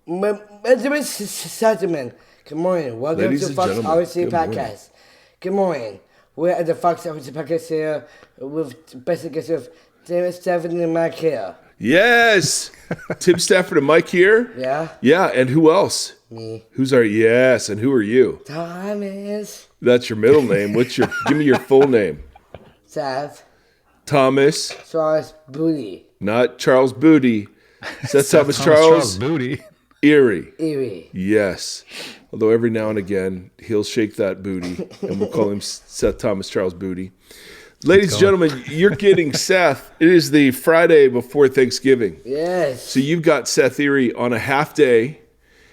Benjamin Sutherman. Good morning. Welcome Ladies to and Fox gentlemen, Odyssey good Podcast. morning. Good morning. We're at the Fox Odyssey Podcast here with best guests of Stafford and Mike here. Yes. Tim Stafford and Mike here. Yeah? Yeah, and who else? Me. Yes, and who are you? Thomas. That's your middle name. Give me your full name. Seth. Thomas, Charles Booty. not Charles Booty. Seth Thomas Charles Charles Booty. Erie. Yes. Although every now and again he'll shake that booty and we'll call him Seth Thomas Charles Booty. Ladies and gentlemen, you're getting Seth. It is the Friday before Thanksgiving. Yes. So you've got Seth Erie on a half day.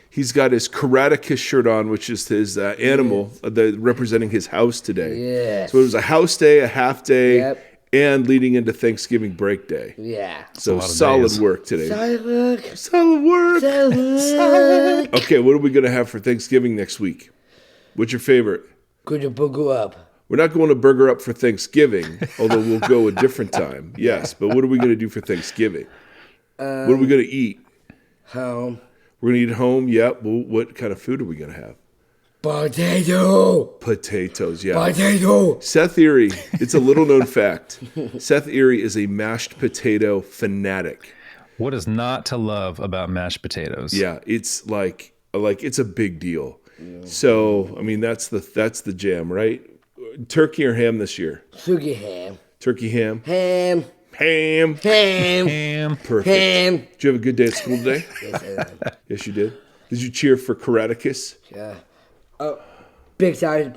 He's got his Karaticus shirt on, which is his animal representing his house today. Yes. So it was a house day, a half day, Yep. and leading into Thanksgiving break day. Yeah. So lot of solid days. work today. Solid work. Solid work. Solid work. Okay, what are we going to have for Thanksgiving next week? What's your favorite? Good to boogie up. We're not going to burger up for Thanksgiving, although we'll go a different time. Yes, but what are we going to do for Thanksgiving? What are we going to eat? Home. We're going to eat at home? Yep. Well, what kind of food are we going to have? Potato. Potatoes, yeah. Potato. Seth Erie, it's a little known fact. Seth Erie is a mashed potato fanatic. What is not to love about mashed potatoes? Yeah, it's like it's a big deal. So, I mean, that's the jam, right? Turkey or ham this year? Sugar ham. Turkey ham? Ham. Ham. Ham. Ham. Perfect. Ham. Did you have a good day at school today? Yes, I am. Yes, you did. Did you cheer for Karaticus? Yeah. Big shout out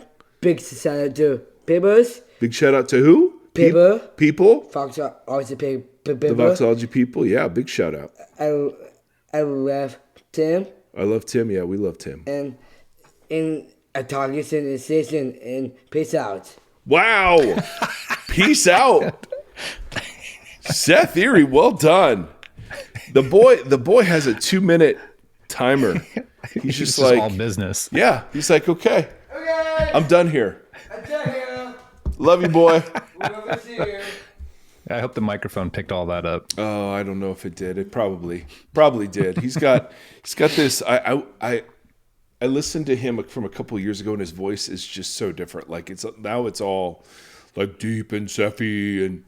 to Pibbers. Big shout out to who? Pibber. People? Fox always a The Pibber. Voxology people? Yeah, big shout out. I love Tim I love Tim. Yeah, we love Tim. and in a target and station and peace out. Wow. Peace out. Seth Erie, well done. The boy has a 2-minute timer. He's just like all business. yeah. He's like, okay, Okay. I'm done here. I'm done here. Love you, boy. We'll see you. I hope the microphone picked all that up. Oh, I don't know if it did. It probably did. He's got this. I listened to him from a couple of years ago, and his voice is just so different. Like it's all like deep and Seffy, and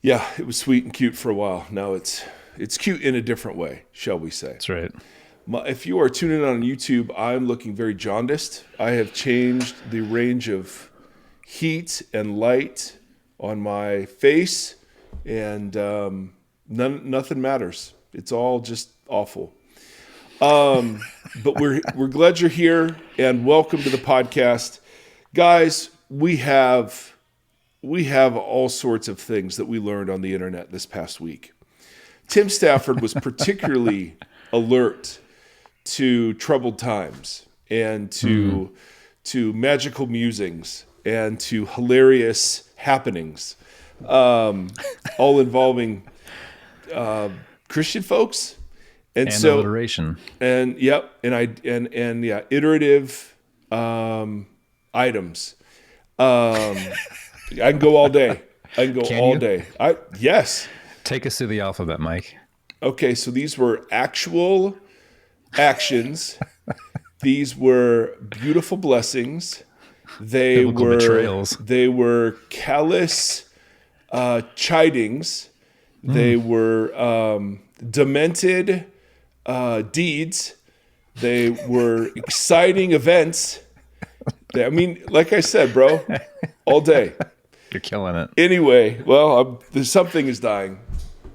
yeah, it was sweet and cute for a while. Now it's cute in a different way, shall we say? That's right. If you are tuning in on YouTube, I'm looking very jaundiced. I have changed the range of heat and light on my face, and nothing matters. It's all just awful. But we're glad you're here, and welcome to the podcast, guys. We have all sorts of things that we learned on the internet this past week. Tim Stafford was particularly alert to troubled times and to magical musings and to hilarious happenings, all involving Christian folks, and so alliteration. and yep, and yeah, iterative items. I can go all day. Can all you? day. Yes. Take us through the alphabet, Mike. Okay, so these were actual actions. These were beautiful blessings. They Biblical were betrayals. They were callous chidings. They were demented deeds. They were exciting events. I mean, like I said, bro, all day. You're killing it. Anyway, well, something is dying.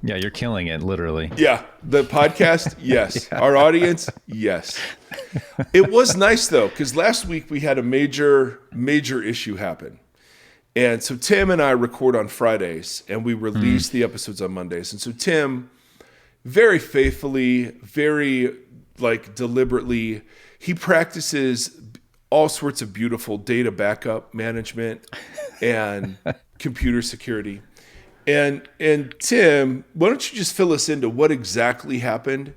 Yeah, you're killing it, literally. Yeah, the podcast, yes. Our audience, yes. It was nice, though, because last week we had a major issue happen. And so Tim and I record on Fridays, and we release the episodes on Mondays. And so Tim, very faithfully, very deliberately, he practices all sorts of beautiful data backup management and computer security. And Tim, why don't you just fill us into what exactly happened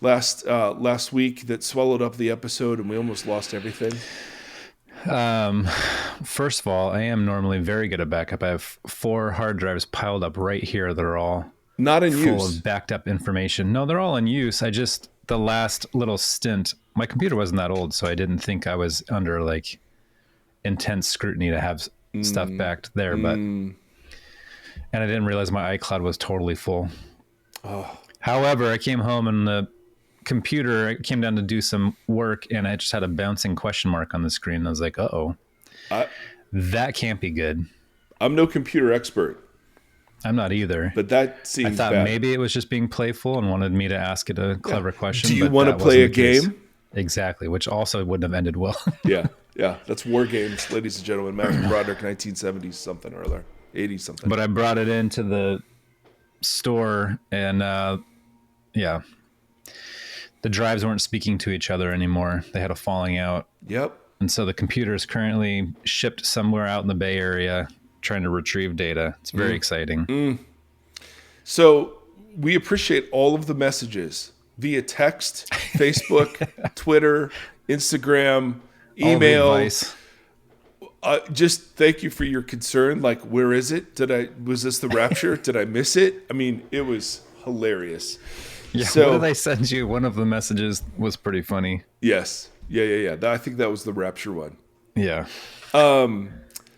last week that swallowed up the episode and we almost lost everything? First of all, I am normally very good at backup. I have 4 hard drives piled up right here that are all Not in full use. of backed up information. No, they're all in use. I just the last little stint, my computer wasn't that old, so I didn't think I was under like intense scrutiny to have stuff backed there. But and I didn't realize my iCloud was totally full. Oh. However, I came home and the computer, I came down to do some work, and I just had a bouncing question mark on the screen. I was like, uh-oh, that can't be good. I'm no computer expert. I'm not either. But that seems I thought bad. maybe it was just being playful and wanted me to ask it a clever question. Do you but want to that play a wasn't the case. game? Exactly, which also wouldn't have ended well. Yeah. That's War Games, ladies and gentlemen. Matthew Broderick, 1970s something or other, 80s something. But I brought it into the store, and the drives weren't speaking to each other anymore. They had a falling out. Yep. And so the computer is currently shipped somewhere out in the Bay Area trying to retrieve data. It's very exciting. So we appreciate all of the messages via text, Facebook, Twitter, Instagram, email. All the advice. Just thank you for your concern. Like, where is it? Was this the rapture? Did I miss it? I mean, it was hilarious. Yeah, So, what did I send you? One of the messages was pretty funny. yes. Yeah. I think that was the rapture one. Yeah.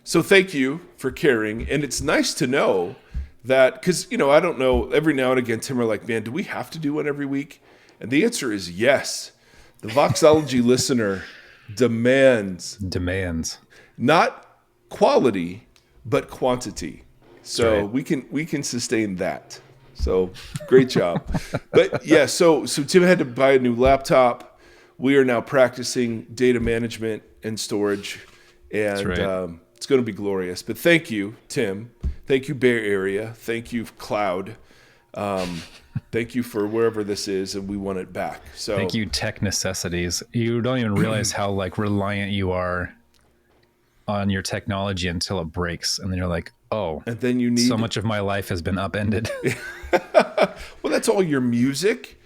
So thank you for caring. And it's nice to know that, because, I don't know, every now and again, Tim are like, man, do we have to do one every week? And the answer is yes. The Voxology listener demands not quality, but quantity. So right. we can sustain that. So great job. But yeah, so Tim had to buy a new laptop. We are now practicing data management and storage, and it's going to be glorious. But thank you, Tim. Thank you, Bay Area. Thank you, Cloud. Thank you for wherever this is, and we want it back. So thank you, Tech Necessities. You don't even realize how like reliant you are on your technology until it breaks, and then you're like, oh, and then you need so much of my life has been upended. Well, that's all your music,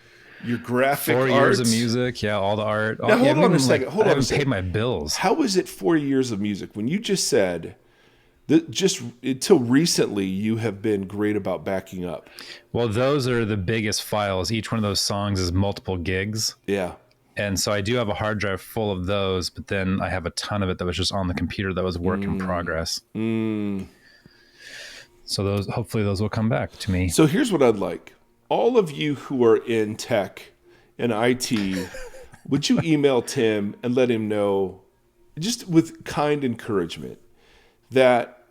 your graphic 4 arts. years of music, all the art. Now, hold on a second. I haven't paid my bills. How is it 4 years of music when you just said that just until recently you have been great about backing up? Well, those are the biggest files. Each one of those songs is multiple gigs. Yeah. And so I do have a hard drive full of those, but then I have a ton of it that was just on the computer that was work in progress. So hopefully those will come back to me. So here's what I'd like. All of you who are in tech and IT, would you email Tim and let him know, just with kind encouragement, that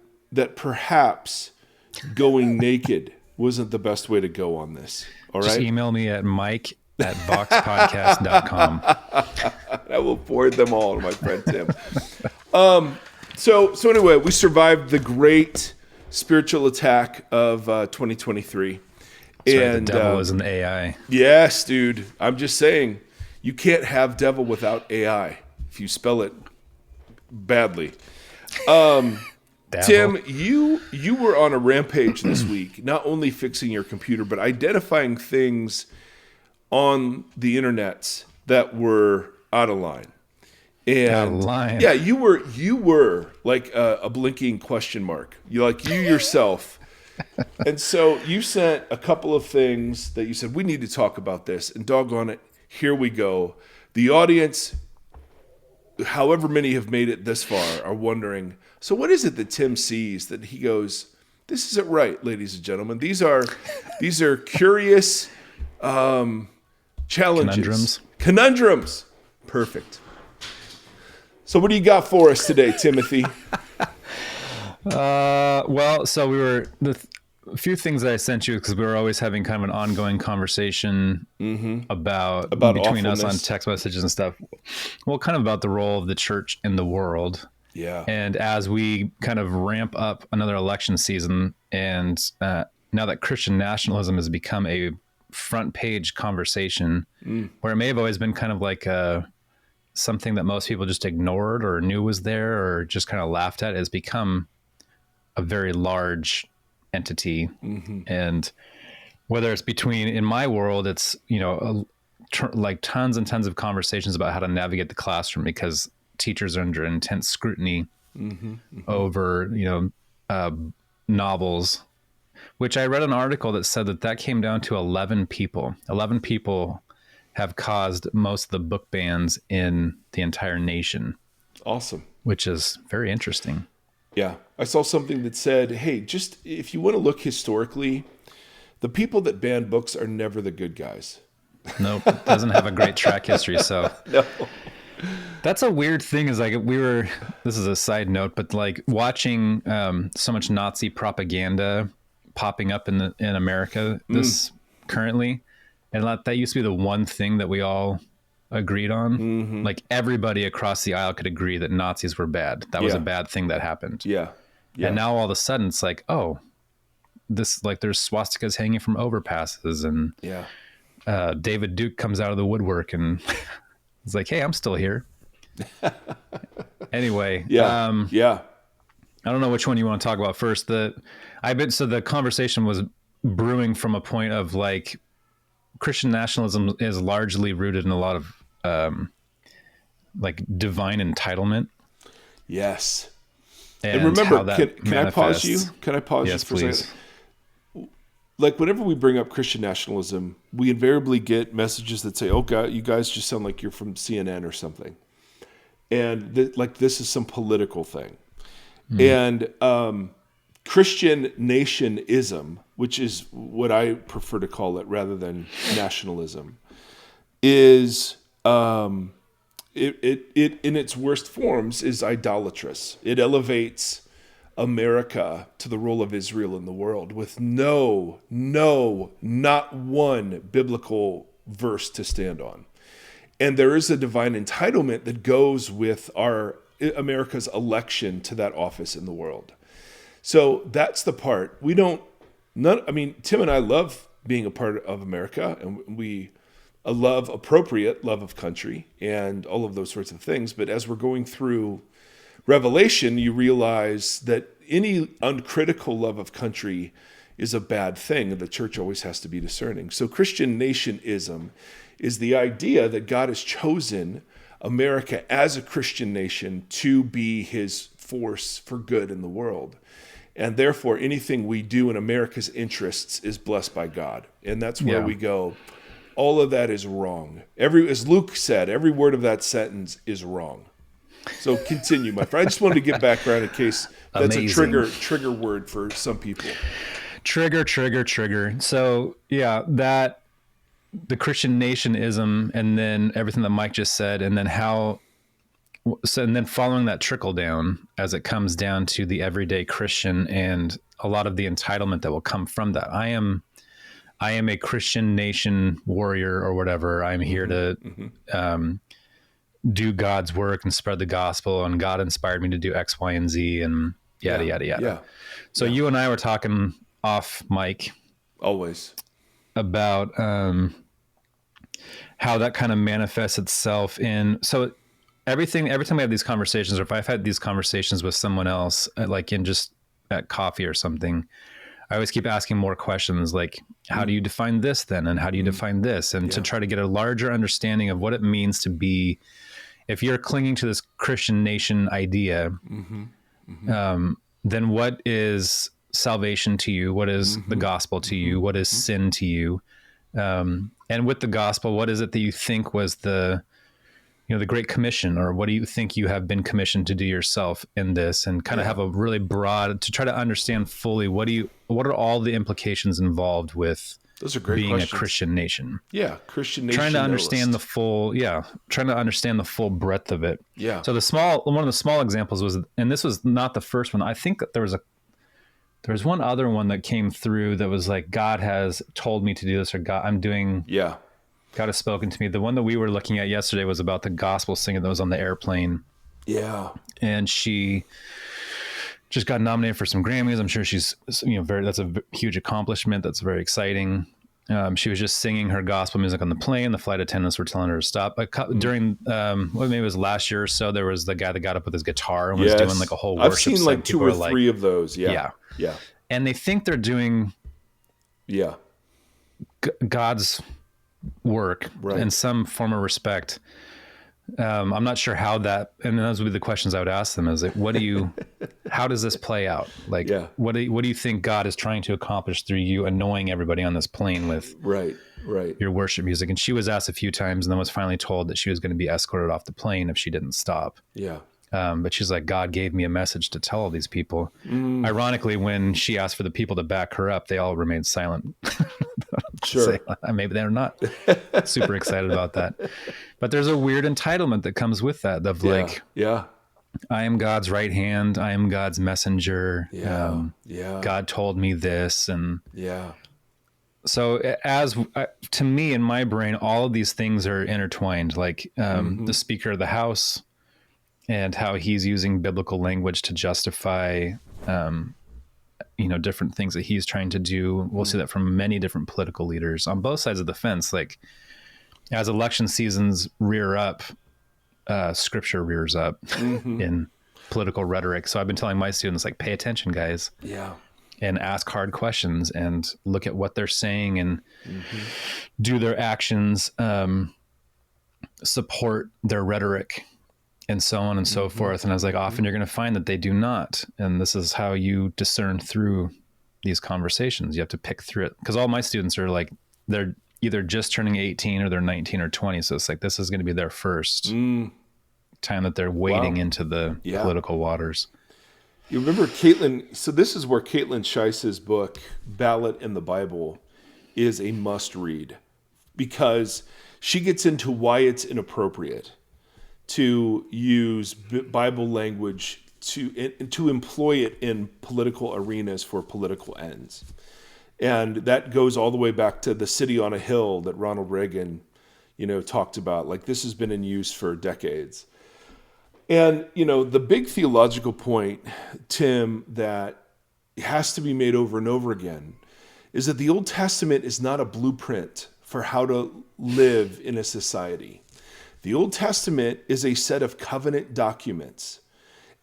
perhaps going naked wasn't the best way to go on this? All right. Just email me at mike@voxpodcast.com. I will forward them all to my friend Tim. So anyway, we survived the great spiritual attack of 2023. And the devil is an AI. Yes, dude. I'm just saying, you can't have devil without AI if you spell it badly. Tim, you were on a rampage this week, not only fixing your computer, but identifying things on the internet that were out of line. And out of line. Yeah, you were like a blinking question mark. You yourself. And so you sent a couple of things that you said, we need to talk about this. And doggone it, here we go. The audience, however many have made it this far, are wondering, so what is it that Tim sees that he goes, this isn't right, ladies and gentlemen. These are curious challenges. Conundrums. Perfect. So what do you got for us today, Timothy? Well, so we were a few things that I sent you because we were always having kind of an ongoing conversation about between us on text messages and stuff. Well, kind of about the role of the church in the world. Yeah. And as we kind of ramp up another election season, and now that Christian nationalism has become a front page conversation, where it may have always been kind of like something that most people just ignored or knew was there or just kind of laughed at, has become a very large entity. And whether it's in my world, it's, like tons and tons of conversations about how to navigate the classroom because teachers are under intense scrutiny over, novels, which I read an article that said that came down to 11 people have caused most of the book bans in the entire nation. Awesome. Which is very interesting. Yeah. I saw something that said, hey, just if you want to look historically, the people that ban books are never the good guys. Nope. Doesn't have a great track history. So No. That's a weird thing is like this is a side note, but like watching so much Nazi propaganda popping up in America currently. And that used to be the one thing that we all agreed on. Mm-hmm. Like everybody across the aisle could agree that Nazis were bad. That was a bad thing that happened. Yeah. Yeah. And now all of a sudden it's like, oh, this, like there's swastikas hanging from overpasses, and David Duke comes out of the woodwork and it's like, hey, I'm still here. Anyway. Yeah. I don't know which one you want to talk about first. So the conversation was brewing from a point of like Christian nationalism is largely rooted in a lot of like divine entitlement. Yes. And remember, can I pause you? Can I pause you for please. a second? Like whenever we bring up Christian nationalism, we invariably get messages that say, "Oh God, you guys just sound like you're from CNN or something," and like this is some political thing. And Christian nationism, which is what I prefer to call it rather than nationalism, is it in its worst forms is idolatrous. It elevates America to the role of Israel in the world with not one biblical verse to stand on. And there is a divine entitlement that goes with America's election to that office in the world. So that's the part. Tim and I love being a part of America, and we appropriate love of country and all of those sorts of things. But as we're going through Revelation, you realize that any uncritical love of country is a bad thing, and the church always has to be discerning. So Christian nationism is the idea that God has chosen America as a Christian nation to be his force for good in the world. And therefore, anything we do in America's interests is blessed by God. And that's where we go, all of that is wrong. As Luke said, every word of that sentence is wrong. So continue, my friend. I just wanted to give background in case that's Amazing. a trigger word for some people. Trigger. So the Christian nationism, and then everything that Mike just said, and then and then following that trickle down as it comes down to the everyday Christian and a lot of the entitlement that will come from that. I am a Christian nation warrior or whatever. I'm here to do God's work and spread the gospel, and God inspired me to do X, Y, and Z, and yada. Yeah. So you and I were talking off mic Always about how that kind of manifests itself in, so every time we have these conversations, or if I've had these conversations with someone else, like in just at coffee or something, I always keep asking more questions like, how do you define this then? And how do you define this? And to try to get a larger understanding of what it means to be, if you're clinging to this Christian nation idea, then what is salvation to you? What is the gospel to you? What is sin to you? And with the gospel, what is it that you think was the Great Commission, or what do you think you have been commissioned to do yourself in this, and kind of have a really broad, to try to understand fully, what are all the implications involved with those are great being questions. a Christian nation? Yeah. Christian nation. Trying to understand the full breadth of it. Yeah. So one of the small examples was, and this was not the first one. I think that there was one other one that came through that was like, God has told me to do this, or God has spoken to me. The one that we were looking at yesterday was about the gospel singer that was on the airplane. Yeah. And she just got nominated for some Grammys. I'm sure she's, that's a huge accomplishment. That's very exciting. She was just singing her gospel music on the plane. The flight attendants were telling her to stop. But during, maybe it was last year or so, there was the guy that got up with his guitar and was doing like a whole worship. I've seen set. like two People or three of those. Yeah. And they think they're doing God's work in some form of respect. I'm not sure how that, and those would be the questions I would ask them, is like, how does this play out? Like, what do you think God is trying to accomplish through you annoying everybody on this plane with Right. your worship music. And she was asked a few times and then was finally told that she was going to be escorted off the plane if she didn't stop. Yeah. But she's like, God gave me a message to tell all these people. Ironically, when she asked for the people to back her up, they all remained silent. Sure. Maybe they're not super excited about that. But there's a weird entitlement that comes with that of like, Yeah. I am God's right hand. I am God's messenger. Yeah. God told me this. And Yeah. so to me, in my brain, all of these things are intertwined, like the Speaker of the House and how he's using biblical language to justify, different things that he's trying to do. We'll see that from many different political leaders on both sides of the fence. Like as election seasons rear up, scripture rears up in political rhetoric. So I've been telling my students, like, pay attention, guys. Yeah. And ask hard questions and look at what they're saying and do their actions support their rhetoric and so on and so forth. And I was like, often you're going to find that they do not. And this is how you discern through these conversations. You have to pick through it, because all my students are like, they're either just turning 18 or they're 19 or 20. So it's like, this is going to be their first time that they're wading into the political waters. You remember Caitlin? So this is where Caitlin Scheiss's book, Ballot in the Bible, is a must read, because she gets into why it's inappropriate to use Bible language to employ it in political arenas for political ends. And that goes all the way back to the city on a hill that Ronald Reagan, talked about. Like, this has been in use for decades. And, the big theological point, Tim, that has to be made over and over again is that the Old Testament is not a blueprint for how to live in a society. The Old Testament is a set of covenant documents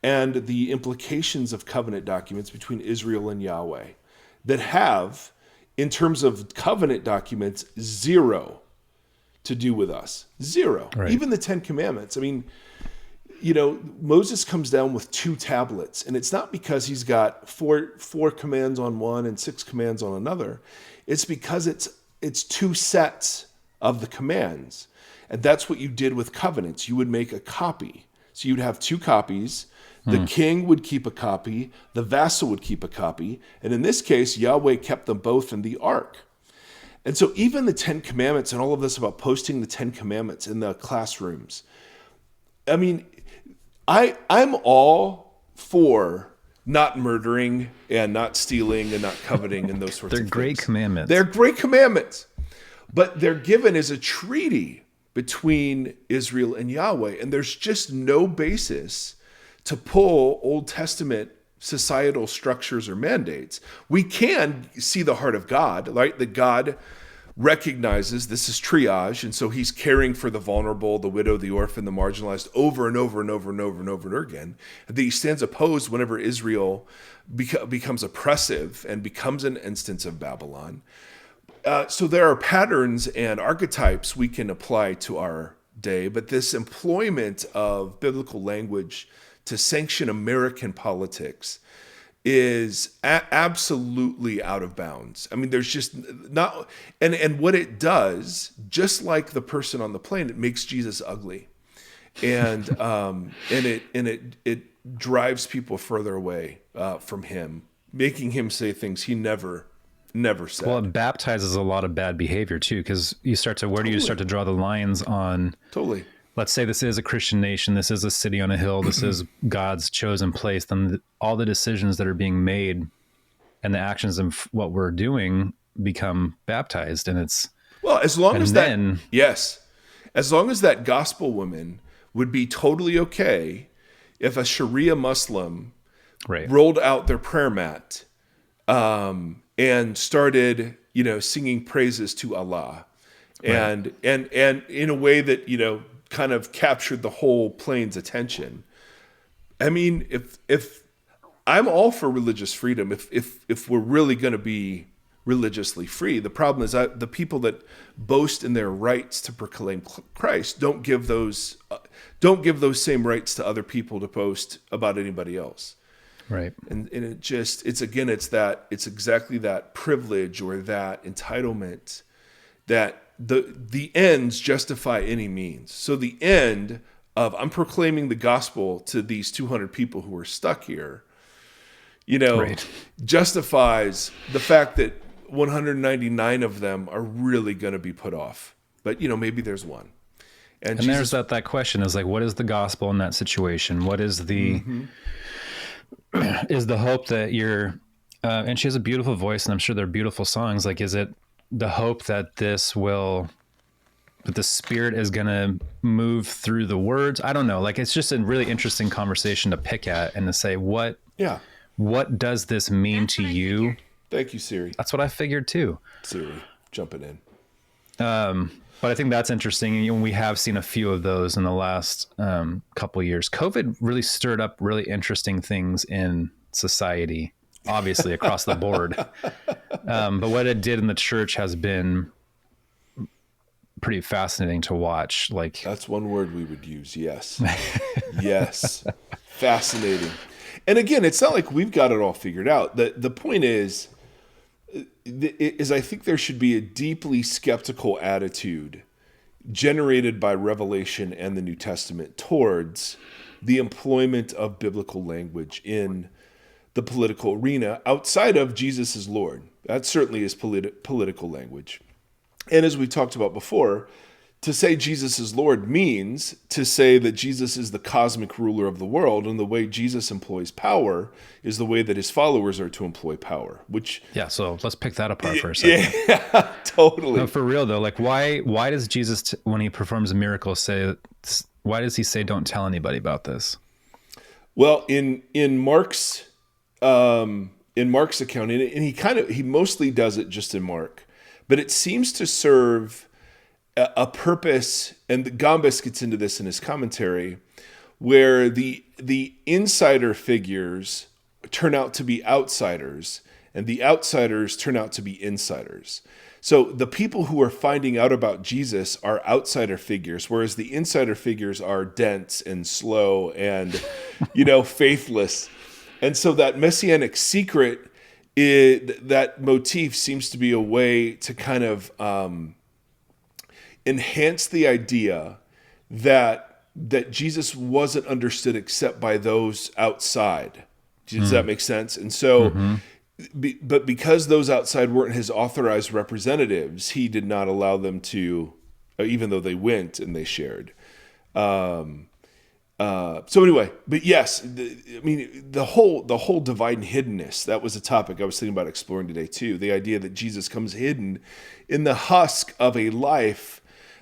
and the implications of covenant documents between Israel and Yahweh that have, in terms of covenant documents, zero to do with us. Zero. Right. Even the Ten Commandments. I mean, Moses comes down with 2 tablets, and it's not because he's got four commands on one and 6 commands on another. It's because it's 2 sets of the commands. And that's what you did with covenants. You would make a copy. So you'd have 2 copies. The king would keep a copy. The vassal would keep a copy. And in this case, Yahweh kept them both in the ark. And so even the 10 Commandments and all of this about posting the 10 Commandments in the classrooms, I mean, I'm all for not murdering and not stealing and not coveting and those sorts of things. They're great commandments. They're great commandments. But they're given as a treaty between Israel and Yahweh. And there's just no basis to pull Old Testament societal structures or mandates. We can see the heart of God, right? That God recognizes this is triage, and so he's caring for the vulnerable, the widow, the orphan, the marginalized over and over and over and over and over and over again. And that he stands opposed whenever Israel becomes oppressive and becomes an instance of Babylon. So there are patterns and archetypes we can apply to our day, but this employment of biblical language to sanction American politics is absolutely out of bounds. I mean, there's just not, and what it does, just like the person on the plane, it makes Jesus ugly, and it drives people further away from him, making him say things he never said. Well, it baptizes a lot of bad behavior too, because you start to, where do you start to draw the lines on? Totally. Let's say this is a Christian nation. This is a city on a hill. This is God's chosen place. Then all the decisions that are being made and the actions of what we're doing become baptized. And it's, well, as long as that gospel woman would be totally okay if a Sharia Muslim rolled out their prayer mat and started, singing praises to Allah, and in a way that, kind of captured the whole plane's attention. I mean, if I'm all for religious freedom, if we're really going to be religiously free, the problem is that the people that boast in their rights to proclaim Christ don't give those same rights to other people to boast about anybody else. Right. And it's exactly that privilege or that entitlement that the ends justify any means. So the end of I'm proclaiming the gospel to these 200 people who are stuck here, Right. justifies the fact that 199 of them are really going to be put off. But, maybe there's one. And there's that question is like, what is the gospel in that situation? What is the, is the hope that you're, and she has a beautiful voice and I'm sure they're beautiful songs. Like, is it the hope that that the Spirit is going to move through the words? I don't know. Like, it's just a really interesting conversation to pick at and to say, what does this mean to you? Thank you, Siri. That's what I figured too. Siri, jumping in. But I think that's interesting. And we have seen a few of those in the last couple of years. COVID really stirred up really interesting things in society, obviously across the board. But what it did in the church has been pretty fascinating to watch. Like, that's one word we would use. Yes. Yes. Fascinating. And again, it's not like we've got it all figured out. The point is I think there should be a deeply skeptical attitude generated by Revelation and the New Testament towards the employment of biblical language in the political arena outside of Jesus is Lord. That certainly is political language. And as we talked about before, to say Jesus is Lord means to say that Jesus is the cosmic ruler of the world, and the way Jesus employs power is the way that his followers are to employ power, which... Yeah, so let's pick that apart for a second. Yeah, totally. No, for real though, like why does Jesus, when he performs a miracle, why does he say, don't tell anybody about this? Well, in Mark's account, and he mostly does it just in Mark, but it seems to serve a purpose, and Gombis gets into this in his commentary, where the insider figures turn out to be outsiders, and the outsiders turn out to be insiders. So the people who are finding out about Jesus are outsider figures, whereas the insider figures are dense and slow and, faithless. And so that messianic secret, that motif seems to be a way to kind of enhance the idea that Jesus wasn't understood except by those outside. Does that make sense? And so, but because those outside weren't his authorized representatives, he did not allow them to, even though they went and they shared. So anyway, but yes, the whole divine hiddenness, that was a topic I was thinking about exploring today too. The idea that Jesus comes hidden in the husk of a life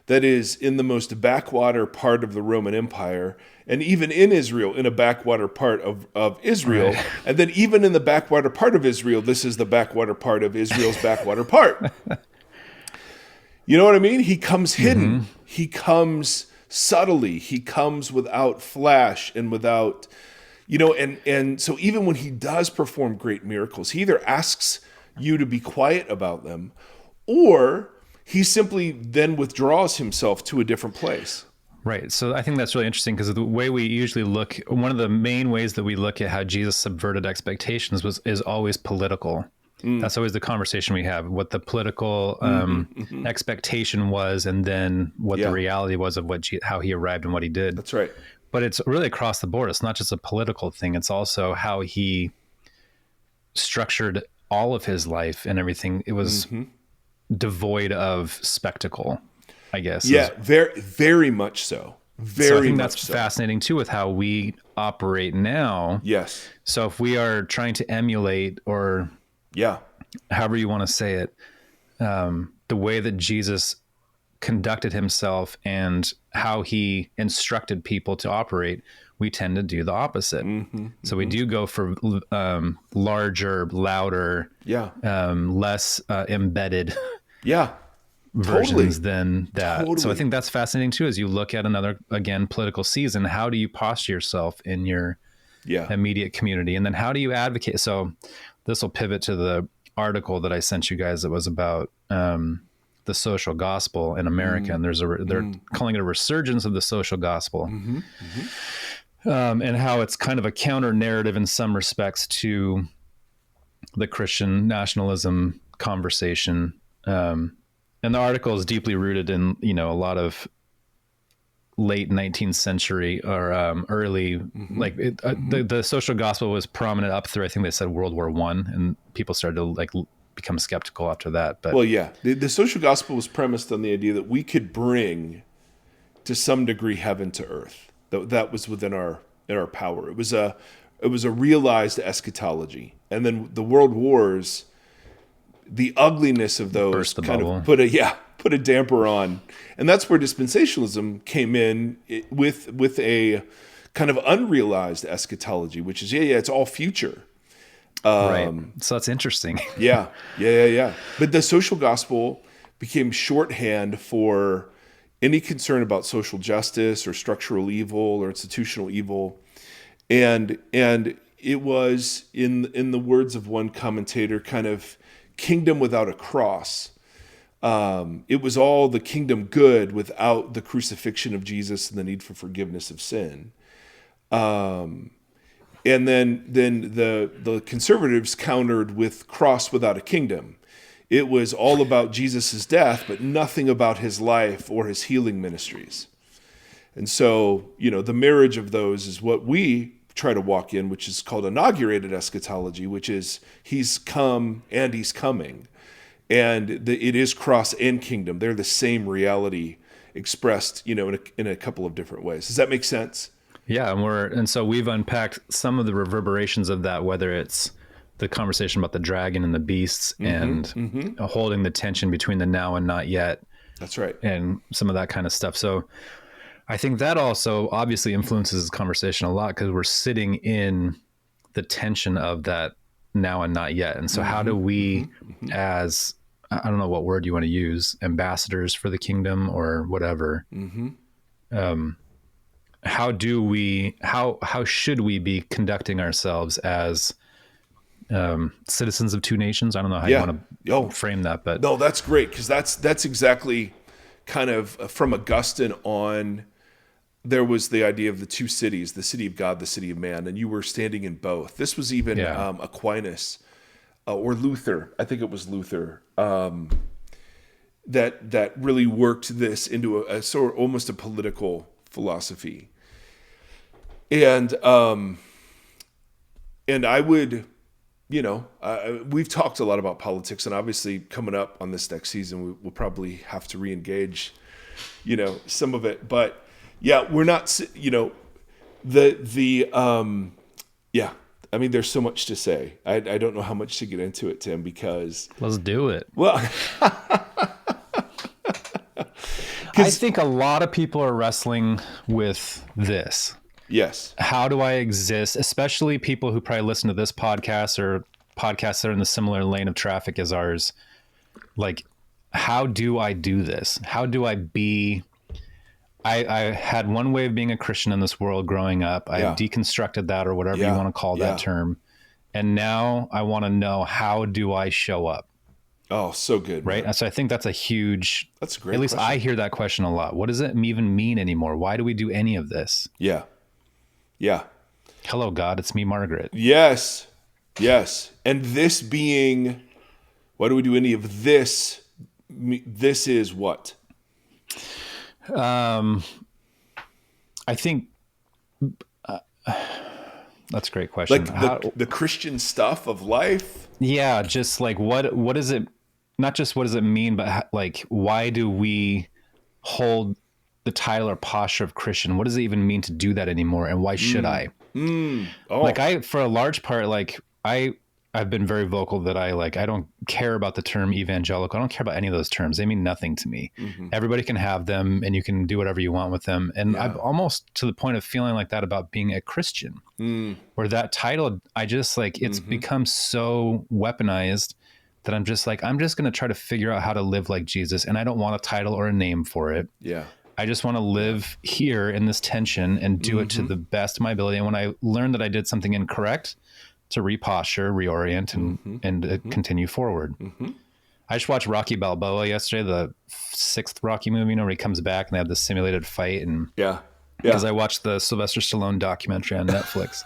that is in the most backwater part of the Roman Empire, and even in Israel, in a backwater part of Israel. Right. And then even in the backwater part of Israel, this is the backwater part of Israel's backwater part. You know what I mean? He comes hidden. He comes subtly. He comes without flash and without, and so even when he does perform great miracles, he either asks you to be quiet about them, or he simply then withdraws himself to a different place. Right. So I think that's really interesting, because the way we usually look, one of the main ways that we look at how Jesus subverted expectations is always political. That's always the conversation we have, what the political expectation was, and then what the reality was of how he arrived and what he did. That's right. But it's really across the board. It's not just a political thing. It's also how he structured all of his life and everything. It was devoid of spectacle, I guess. Yeah, very, very much so. So I think that's fascinating too with how we operate now. Yes. So if we are trying to emulate, or however you want to say it, the way that Jesus conducted himself and how he instructed people to operate, we tend to do the opposite. So we do go for larger, louder, less embedded versions than that. So I think that's fascinating too, as you look at another, again, political season. How do you posture yourself in your immediate community? And then how do you advocate? So this will pivot to the article that I sent you guys that was about the social gospel in America. And they're calling it a resurgence of the social gospel. And how it's kind of a counter narrative in some respects to the Christian nationalism conversation. And the article is deeply rooted in, you know, a lot of late 19th century or early, like the social gospel was prominent up through, I think they said World War One, and people started to like become skeptical after that. But Well, yeah, the social gospel was premised on the idea that we could bring, to some degree, heaven to earth. That was within our power. It was a realized eschatology, and then the world wars, the ugliness of those Burst the kind bubble. of put a damper on, and that's where dispensationalism came in with a kind of unrealized eschatology, which is it's all future. right. So that's interesting. Yeah. But the social gospel became shorthand for any concern about social justice or structural evil or institutional evil, and it was in the words of one commentator, kind of kingdom without a cross. It was all the kingdom good without the crucifixion of Jesus and the need for forgiveness of sin. And then the conservatives countered with cross without a kingdom. It was all about Jesus' death, but nothing about his life or his healing ministries. And so, the marriage of those is what we try to walk in, which is called inaugurated eschatology, which is he's come and he's coming. And it is cross and kingdom. They're the same reality expressed, in a couple of different ways. Does that make sense? Yeah, and so we've unpacked some of the reverberations of that, whether it's the conversation about the dragon and the beasts and holding the tension between the now and not yet. That's right. And some of that kind of stuff. So I think that also obviously influences this conversation a lot, because we're sitting in the tension of that now and not yet. And so how do we, as, I don't know what word you want to use, ambassadors for the kingdom or whatever, how should we be conducting ourselves as citizens of two nations? I don't know how you want to frame that, but no, that's great, because that's exactly kind of from Augustine on. There was the idea of the two cities, the city of God, the city of man, and you were standing in both. This was even Aquinas or Luther. I think it was Luther that really worked this into a sort of almost a political philosophy. And I would, we've talked a lot about politics, and obviously coming up on this next season, we'll probably have to re-engage, some of it. But yeah, we're not, I mean, there's so much to say. I don't know how much to get into it, Tim, because let's do it. Well, I think a lot of people are wrestling with this. Yes. How do I exist? Especially people who probably listen to this podcast or podcasts that are in the similar lane of traffic as ours. Like, how do I do this? How do I be? I had one way of being a Christian in this world growing up. I deconstructed that, or whatever you want to call that term. And now I want to know, how do I show up? Oh, so good. Right. Man. So I think that's a huge, that's a great at least question. I hear that question a lot. What does it even mean anymore? Why do we do any of this? Yeah. Yeah. Hello, God. It's me, Margaret. Yes. Yes. And this being, why do we do any of this? This is what? I think that's a great question. Like the Christian stuff of life. Yeah. Just like, what is it? Not just what does it mean, but like, why do we hold the title or posture of Christian? What does it even mean to do that anymore? And why should I? Oh. Like for a large part, like I've been very vocal that I don't care about the term evangelical. I don't care about any of those terms. They mean nothing to me. Everybody can have them, and you can do whatever you want with them. And I'm almost to the point of feeling like that about being a Christian, where that title, I just it's become so weaponized that I'm just going to try to figure out how to live like Jesus. And I don't want a title or a name for it. Yeah. I just want to live here in this tension and do it to the best of my ability. And when I learned that I did something incorrect, to reposture, reorient, and continue forward. I just watched Rocky Balboa yesterday, the 6th Rocky movie, where he comes back and they have this simulated fight. And because I watched the Sylvester Stallone documentary on Netflix.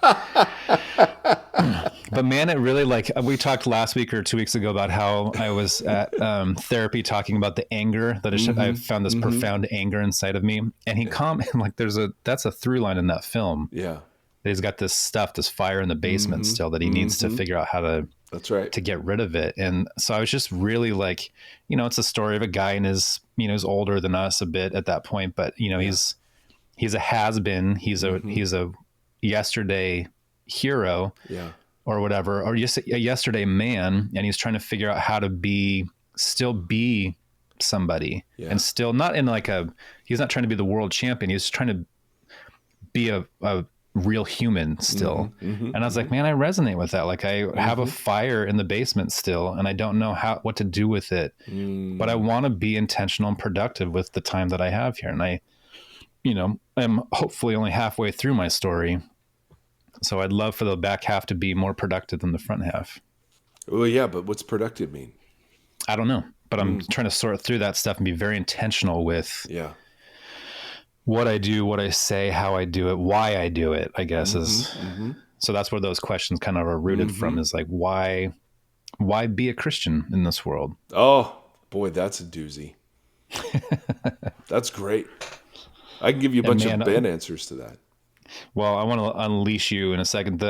But man, it really, like, we talked last week or 2 weeks ago about how I was at therapy talking about the anger that I found this profound anger inside of me. And he like, that's a through line in that film. Yeah. He's got this fire in the basement still that he needs to figure out how to, that's right, to get rid of it. And so I was just really like, it's a story of a guy in his, he's older than us a bit at that point, but he's a has-been, he's a yesterday hero, or whatever, or just a yesterday man. And he's trying to figure out how to still be somebody, and still not in like he's not trying to be the world champion. He's trying to be a real human still. And I was like, man, I resonate with that. Like, I have a fire in the basement still, and I don't know what to do with it, but I want to be intentional and productive with the time that I have here. And I'm hopefully only halfway through my story. So I'd love for the back half to be more productive than the front half. Well, yeah, but what's productive mean? I don't know, but I'm trying to sort through that stuff and be very intentional with what I do, what I say, how I do it, why I do it, I guess so that's where those questions kind of are rooted from, is like, why be a Christian in this world? Oh boy, that's a doozy. That's great. I can give you a bunch of bad answers to that. Well, I want to unleash you in a second.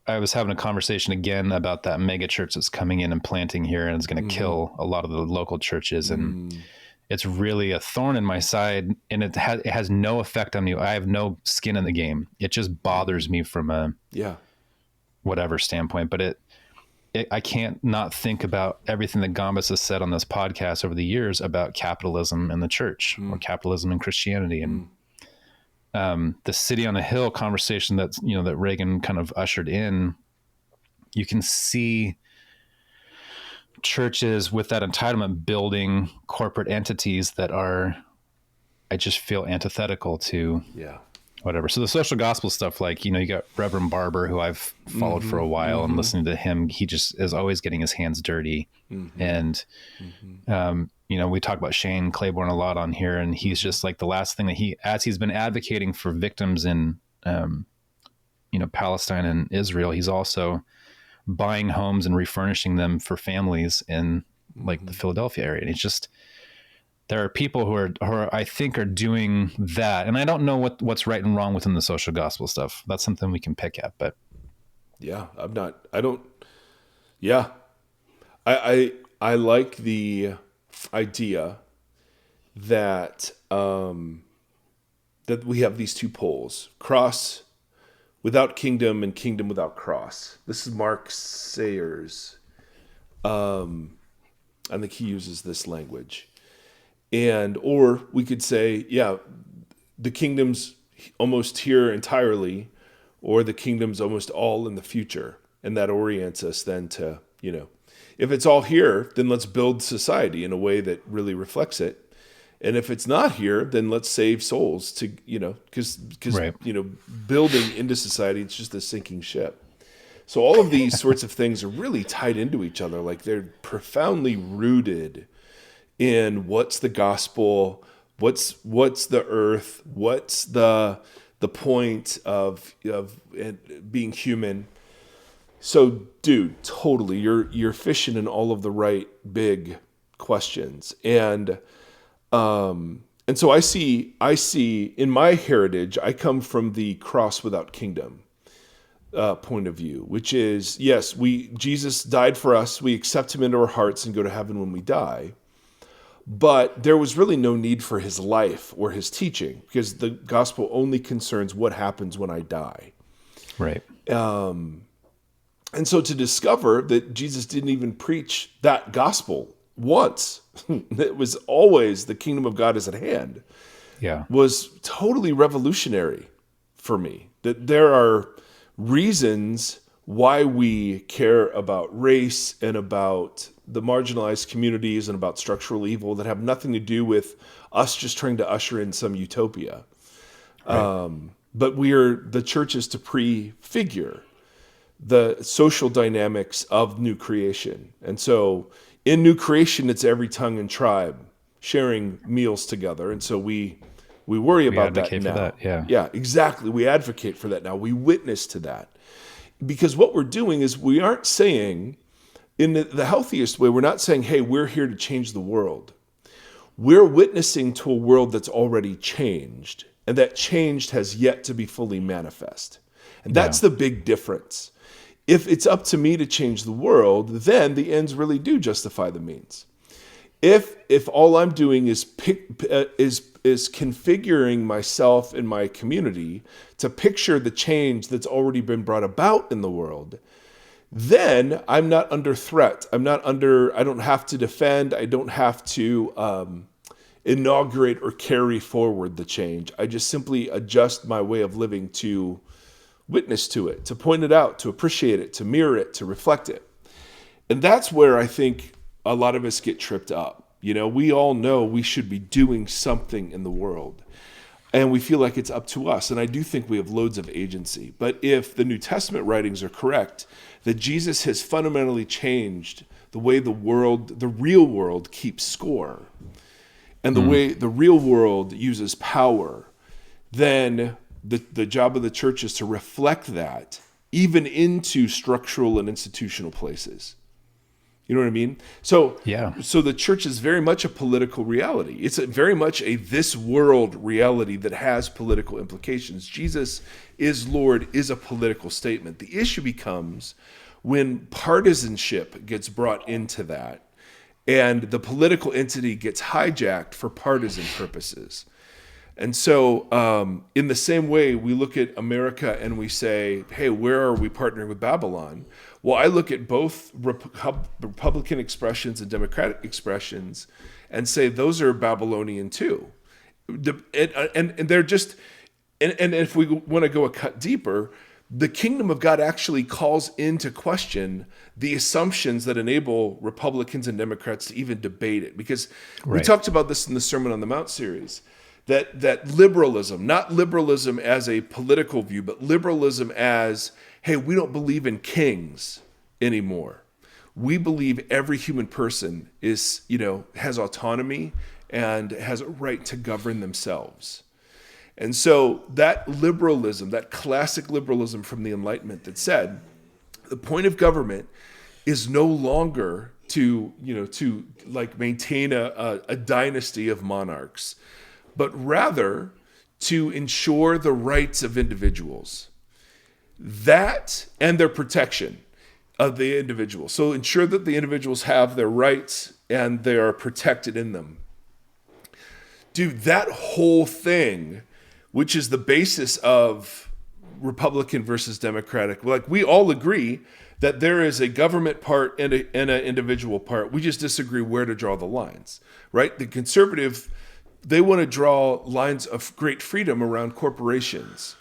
I was having a conversation again about that mega church that's coming in and planting here, and it's going to kill a lot of the local churches. And it's really a thorn in my side, and it has no effect on me. I have no skin in the game. It just bothers me from a whatever standpoint. But I can't not think about everything that Gambas has said on this podcast over the years about capitalism and the church, or capitalism and Christianity, and the city on a hill conversation that Reagan kind of ushered in. You can see churches with that entitlement building corporate entities that I just feel antithetical to whatever. So the social gospel stuff, like, you got Reverend Barber, who I've followed for a while, and listening to him, he just is always getting his hands dirty. And, we talk about Shane Claiborne a lot on here, and he's just like, the last thing that as he's been advocating for victims in, Palestine and Israel, he's also buying homes and refurnishing them for families in like the Philadelphia area. And it's just, there are people who are I think are doing that. And I don't know what's right and wrong within the social gospel stuff. That's something we can pick at, but I like the idea that, that we have these two poles: cross without kingdom and kingdom without cross. This is Mark Sayers. I think he uses this language. Or we could say, the kingdom's almost here entirely, or the kingdom's almost all in the future. And that orients us then to, if it's all here, then let's build society in a way that really reflects it. And if it's not here, then let's save souls to, because building into society, it's just a sinking ship. So all of these sorts of things are really tied into each other. Like, they're profoundly rooted in what's the gospel, what's the earth, what's the point of being human. So, dude, totally, you're fishing in all of the right big questions. And so I see in my heritage, I come from the cross without kingdom point of view, which is, yes, Jesus died for us. We accept him into our hearts and go to heaven when we die. But there was really no need for his life or his teaching, because the gospel only concerns what happens when I die. Right. And so to discover that Jesus didn't even preach that gospel once, it was always the kingdom of God is at hand, was totally revolutionary for me. That there are reasons why we care about race and about the marginalized communities and about structural evil that have nothing to do with us just trying to usher in some utopia. Right. But the church is to prefigure the social dynamics of new creation. And so in new creation, it's every tongue and tribe sharing meals together. And so we We worry about that advocate now. for that, yeah. Yeah, exactly. We advocate for that now. We witness to that. Because what we're doing is we aren't saying, in the healthiest way, we're not saying, hey, we're here to change the world. We're witnessing to a world that's already changed, and that changed has yet to be fully manifest. And that's the big difference. If it's up to me to change the world, then the ends really do justify the means. If all I'm doing is configuring myself and my community to picture the change that's already been brought about in the world, then I'm not under threat. I don't have to defend. I don't have to inaugurate or carry forward the change. I just simply adjust my way of living to witness to it, to point it out, to appreciate it, to mirror it, to reflect it. And that's where I think a lot of us get tripped up. We all know we should be doing something in the world, and we feel like it's up to us. And I do think we have loads of agency. But if the New Testament writings are correct, that Jesus has fundamentally changed the way the real world keeps score, and the way the real world uses power, then the job of the church is to reflect that even into structural and institutional places. You know what I mean? So the church is very much a political reality. It's very much a this world reality that has political implications. Jesus is Lord is a political statement. The issue becomes when partisanship gets brought into that and the political entity gets hijacked for partisan purposes. And so in the same way, we look at America and we say, hey, where are we partnering with Babylon? Well, I look at both Republican expressions and Democratic expressions and say those are Babylonian too. And they're just, and if we want to go a cut deeper, the kingdom of God actually calls into question the assumptions that enable Republicans and Democrats to even debate it. Because we talked about this in the Sermon on the Mount series, that liberalism, not liberalism as a political view, but liberalism as, hey, we don't believe in kings anymore. We believe every human person is, has autonomy and has a right to govern themselves. And so that liberalism, that classic liberalism from the Enlightenment that said the point of government is no longer to maintain a dynasty of monarchs, but rather to ensure the rights of individuals. That and their protection of the individual. So ensure that the individuals have their rights and they are protected in them. Dude, that whole thing, which is the basis of Republican versus Democratic, we all agree that there is a government part and an individual part. We just disagree where to draw the lines, right? The conservative, they want to draw lines of great freedom around corporations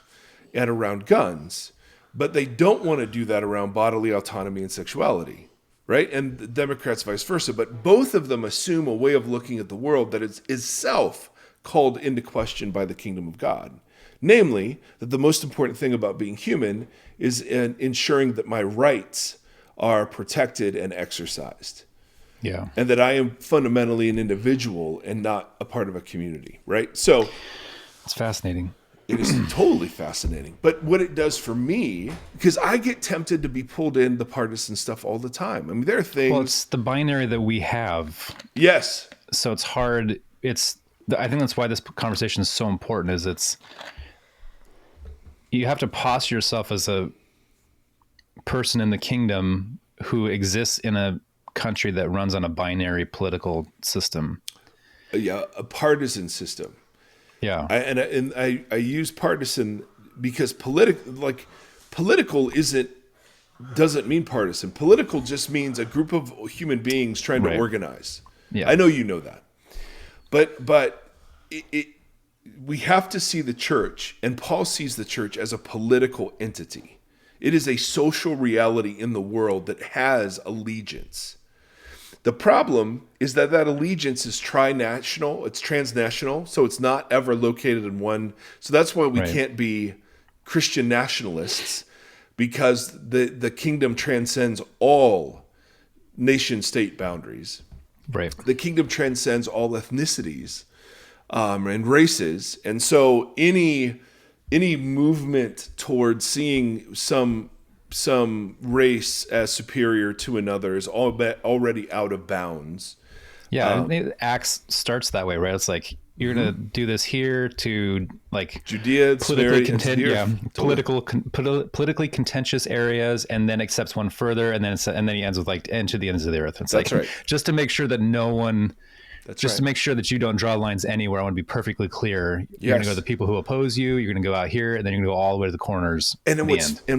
and around guns, but they don't want to do that around bodily autonomy and sexuality, right? And the Democrats vice versa. But both of them assume a way of looking at the world that is itself called into question by the kingdom of God. Namely, that the most important thing about being human is ensuring that my rights are protected and exercised. Yeah. And that I am fundamentally an individual and not a part of a community, right? So it's fascinating. It is totally fascinating. But what it does for me, because I get tempted to be pulled in the partisan stuff all the time. I mean, there are things. Well, it's the binary that we have. Yes. So it's hard. I think that's why this conversation is so important. You have to posture yourself as a person in the kingdom who exists in a country that runs on a binary political system. Yeah, a partisan system. Yeah. I use partisan because political doesn't mean partisan. Political just means a group of human beings trying to organize. Yeah. I know you know that. But we have to see the church, and Paul sees the church as a political entity. It is a social reality in the world that has allegiance. The problem is that allegiance is trinational, it's transnational, so it's not ever located in one. So that's why we can't be Christian nationalists, because the kingdom transcends all nation-state boundaries. Right. The kingdom transcends all ethnicities. and races. And so any movement towards seeing some race as superior to another is already out of bounds. Yeah, and Acts starts that way, right? It's like you're gonna do this here to like Judea, politically contentious areas, and then accepts one further, and then he ends with like and to the ends of the earth. It's That's like right. just to make sure that no one. That's just right. to make sure that you don't draw lines anywhere. I want to be perfectly clear. You're going to go to the people who oppose you. You're going to go out here, and then you're going to go all the way to the corners. And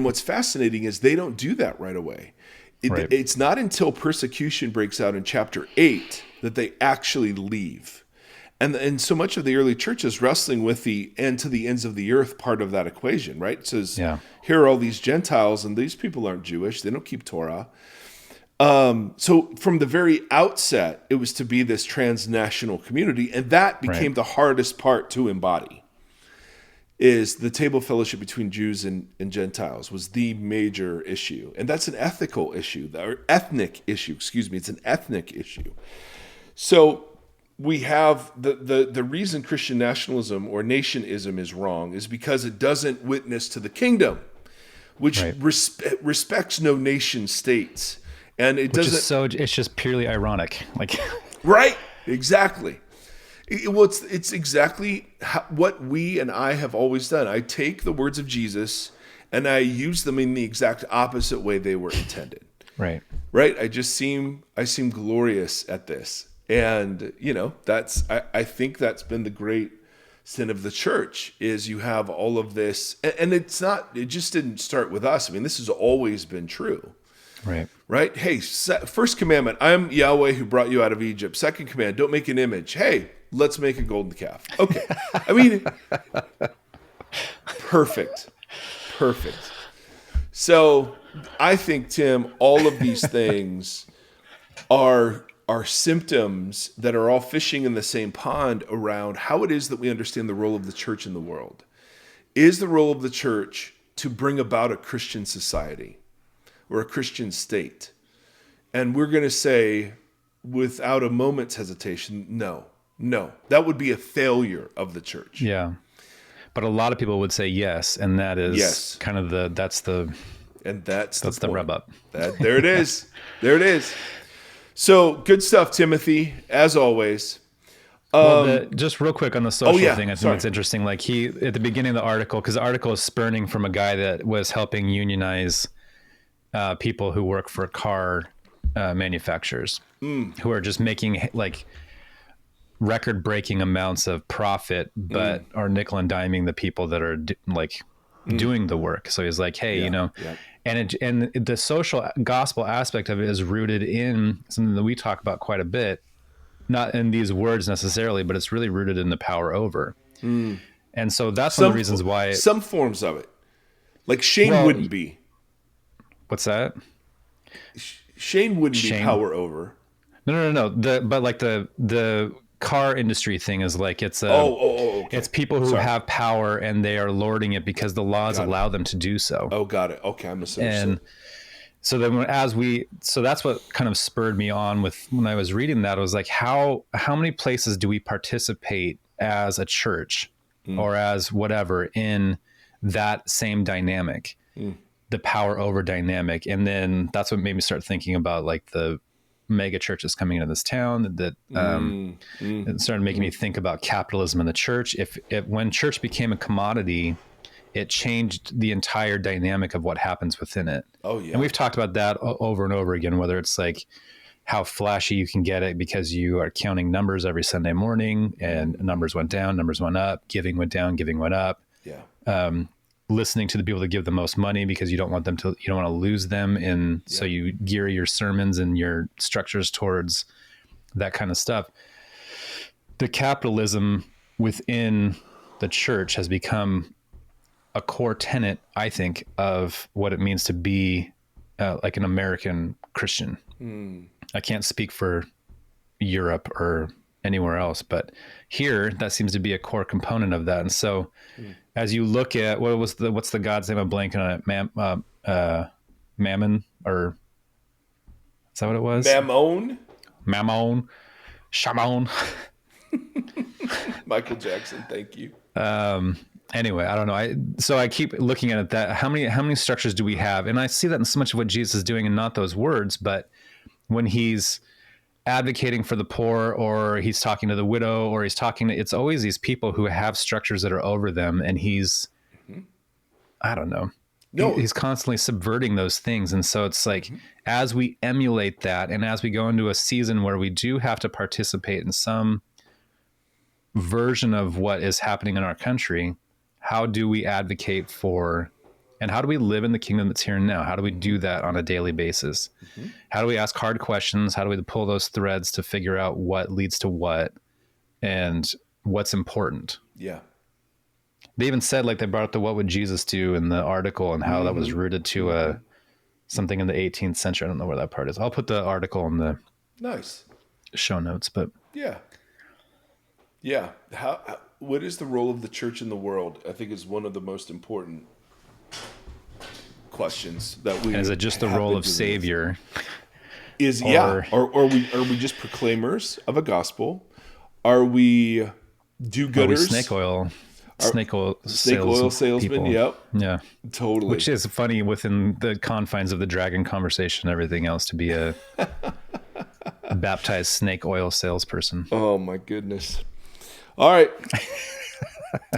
what's fascinating is they don't do that right away. It's not until persecution breaks out in chapter 8 that they actually leave. And so much of the early church is wrestling with the end to the ends of the earth part of that equation, right? It says, here are all these Gentiles, and these people aren't Jewish. They don't keep Torah. So from the very outset, it was to be this transnational community, and that became the hardest part to embody. Is the table fellowship between Jews and Gentiles was the major issue, and that's an ethical issue, or ethnic issue. Excuse me, it's an ethnic issue. So we have the reason Christian nationalism or nationism is wrong is because it doesn't witness to the kingdom, which respects no nation states. And it's just purely ironic. Like, right. Exactly. It's exactly what we and I have always done. I take the words of Jesus and I use them in the exact opposite way they were intended. Right. Right. I seem glorious at this. And, I think that's been the great sin of the church is you have all of this. And it just didn't start with us. I mean, this has always been true. Right. Hey, first commandment, I'm Yahweh who brought you out of Egypt. Second command, don't make an image. Hey, let's make a golden calf. Okay. I mean, perfect. So I think, Tim, all of these things are symptoms that are all fishing in the same pond around how it is that we understand the role of the church in the world. Is the role of the church to bring about a Christian society or a Christian state? And we're going to say, without a moment's hesitation, no. That would be a failure of the church. Yeah. But a lot of people would say yes, and that is kind of that's the rub up. There it is. There it is. So good stuff, Timothy, as always. Just real quick on the social thing, I think it's interesting. Like at the beginning of the article, because the article is spurning from a guy that was helping unionize people who work for car manufacturers who are just making like record-breaking amounts of profit, but are nickel and diming the people that are doing the work. So he's like, hey, and the social gospel aspect of it is rooted in something that we talk about quite a bit, not in these words necessarily, but it's really rooted in the power over. And so that's one of the reasons why some forms of it, like Shane wouldn't be. What's that? Shane wouldn't be power over. No. But like the car industry thing is like it's okay. It's people who have power and they are lording it because the laws allow them to do so. Oh, got it. Okay, I'm misunderstood. And so then so that's what kind of spurred me on with when I was reading that. I was like, how many places do we participate as a church or as whatever in that same dynamic? The power over dynamic. And then that's what made me start thinking about like the mega churches coming into this town that it started making me think about capitalism in the church. If when church became a commodity, it changed the entire dynamic of what happens within it. Oh yeah. And we've talked about that over and over again, whether it's like how flashy you can get it because you are counting numbers every Sunday morning and numbers went down, numbers went up, giving went down, giving went up. Yeah. Listening to the people that give the most money because you don't want to lose them. So you gear your sermons and your structures towards that kind of stuff. The capitalism within the church has become a core tenet, I think, of what it means to be like an American Christian. I can't speak for Europe or anywhere else, but here that seems to be a core component of that. And so as you look at what's the God's name? I'm blanking on it. Mammon, or is that what it was? Mammon. Shamon. Michael Jackson, thank you. Anyway, I don't know. So I keep looking at it that how many structures do we have? And I see that in so much of what Jesus is doing, and not those words, but when he's advocating for the poor, or he's talking to the widow, or it's always these people who have structures that are over them, and I don't know. No. He's constantly subverting those things. And so it's like, as we emulate that, and as we go into a season where we do have to participate in some version of what is happening in our country, how do we advocate for, and how do we live in the kingdom that's here and now? How do we do that on a daily basis? How do we ask hard questions? How do we pull those threads to figure out what leads to what and what's important? Yeah. They even said, like, they brought up the "What would Jesus do" in the article, and how that was rooted to something in the 18th century. I don't know where that part is. I'll put the article in the show notes. But yeah, what is the role of the church in the world? I think is one of the most important questions that we. And is it just the role of Savior? Or are we just proclaimers of a gospel? Are we do-gooders? Snake oil salesmen. People. Yep. Yeah. Totally. Which is funny within the confines of the dragon conversation and everything else, to be a baptized snake oil salesperson. Oh my goodness. All right.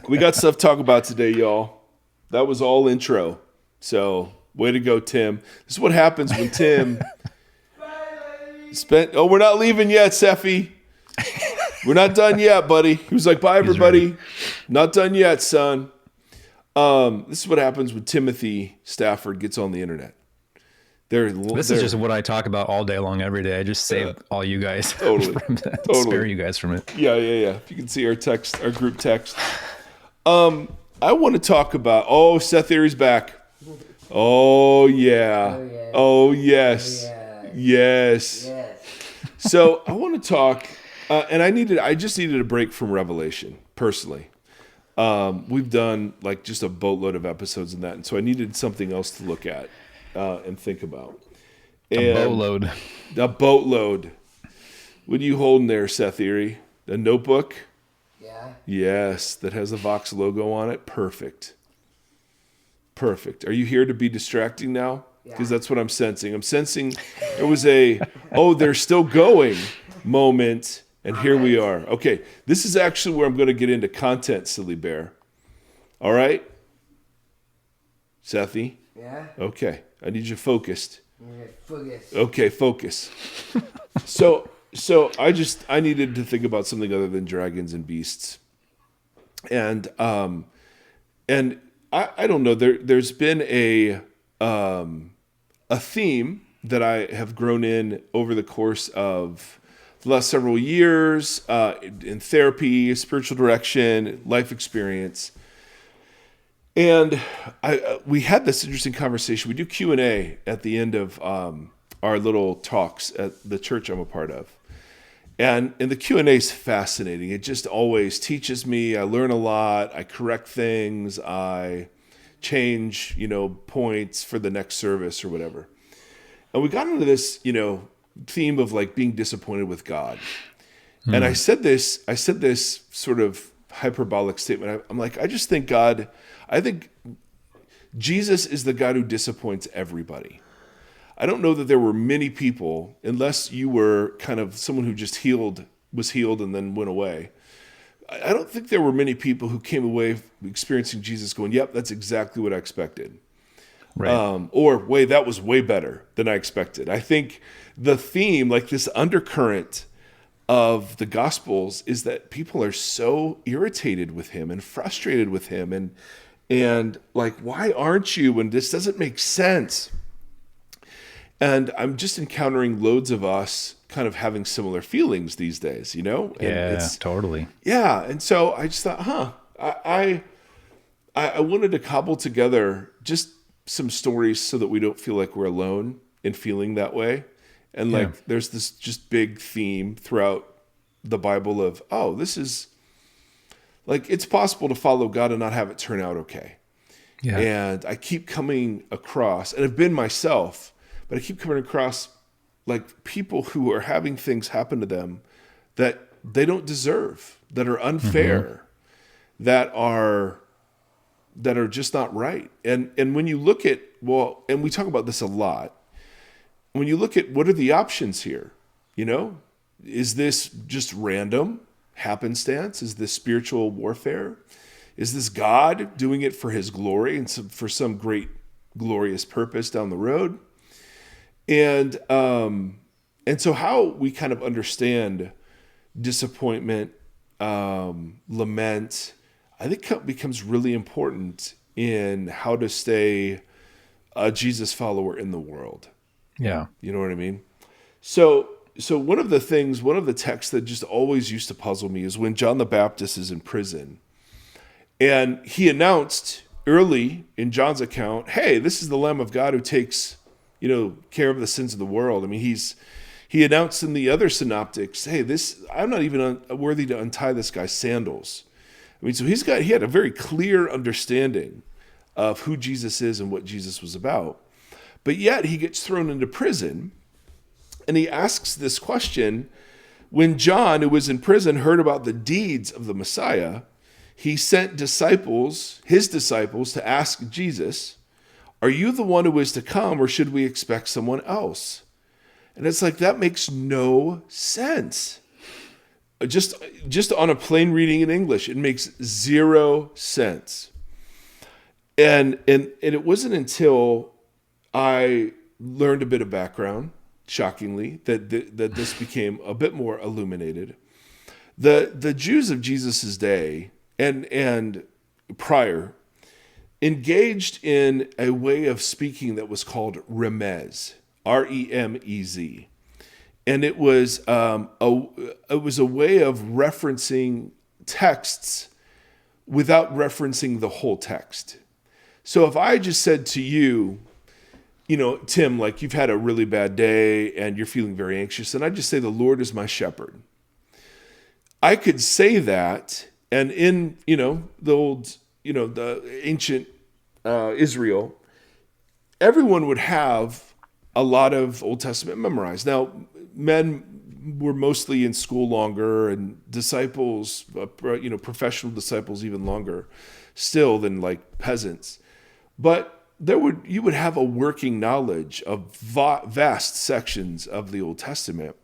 We got stuff to talk about today, y'all. That was all intro. So way to go, Tim. This is what happens when Tim we're not leaving yet, Seffi. We're not done yet, buddy. He was like, bye, everybody. Not done yet, son. This is what happens when Timothy Stafford gets on the internet. This is just what I talk about all day long, every day. I just save all you guys totally, from that. Totally. Spare you guys from it. Yeah. If you can see our group text. I want to talk about, Seth Erre's back. Oh, yeah. Oh, yes. Yes. So I want to talk... and I just needed a break from Revelation, personally. We've done like just a boatload of episodes in that, and so I needed something else to look at and think about. A boatload. A boatload. What are you holding there, Seth Erre? A notebook? Yeah. Yes, that has the Vox logo on it. Perfect. Are you here to be distracting now? Because that's what I'm sensing. I'm sensing there was they're still going moment. And here we are. Okay, this is actually where I'm going to get into content, Silly Bear. All right? Sethy? Yeah? Okay, I need you focused. Focus. Okay, focus. So I needed to think about something other than dragons and beasts. And I don't know, there's been a theme that I have grown in over the course of the last several years in therapy, spiritual direction, life experience. And we had this interesting conversation. We do Q&A at the end of our little talks at the church I'm a part of. And the Q&A is fascinating. It just always teaches me. I learn a lot. I correct things. I change, points for the next service or whatever. And we got into this, theme of like being disappointed with God. And I said this sort of hyperbolic statement. I'm like, I just think I think Jesus is the God who disappoints everybody. I don't know that there were many people, unless you were kind of someone who just was healed and then went away. I don't think there were many people who came away experiencing Jesus going, yep, that's exactly what I expected. Right. That was way better than I expected. I think the theme, like this undercurrent of the Gospels, is that people are so irritated with him and frustrated with him and like, why aren't you? And this doesn't make sense. And I'm just encountering loads of us kind of having similar feelings these days, And totally. Yeah. And so I just thought, I wanted to cobble together just some stories so that we don't feel like we're alone in feeling that way. And there's this just big theme throughout the Bible of, this is like, it's possible to follow God and not have it turn out okay. Yeah. And I keep coming across, and I've been myself, but I keep coming across like people who are having things happen to them that they don't deserve, that are unfair, that are just not right. And when you look at, well, and we talk about this a lot, when you look at what are the options here, is this just random happenstance? Is this spiritual warfare? Is this God doing it for his glory and for some great glorious purpose down the road? And so how we kind of understand disappointment, lament, I think becomes really important in how to stay a Jesus follower in the world. Yeah. You know what I mean? So one of the texts that just always used to puzzle me is when John the Baptist is in prison. And he announced early in John's account, hey, this is the Lamb of God who takes, care of the sins of the world. I mean, he announced in the other synoptics, hey, I'm not even worthy to untie this guy's sandals. I mean, so he had a very clear understanding of who Jesus is and what Jesus was about. But yet he gets thrown into prison, and he asks this question. When John, who was in prison, heard about the deeds of the Messiah, he sent his disciples, to ask Jesus, are you the one who is to come, or should we expect someone else? And it's like, that makes no sense. Just on a plain reading in English, it makes zero sense. And it wasn't until I learned a bit of background, shockingly, that this became a bit more illuminated. The Jews of Jesus' day and prior engaged in a way of speaking that was called remez, R-E-M-E-Z. And it was a way of referencing texts without referencing the whole text. So if I just said to you, Tim, like you've had a really bad day and you're feeling very anxious, and I just say, the Lord is my shepherd. I could say that, and in, the old, the ancient Israel, everyone would have a lot of Old Testament memorized. Now, men were mostly in school longer, and disciples, professional disciples even longer still than like peasants. But you would have a working knowledge of vast sections of the Old Testament.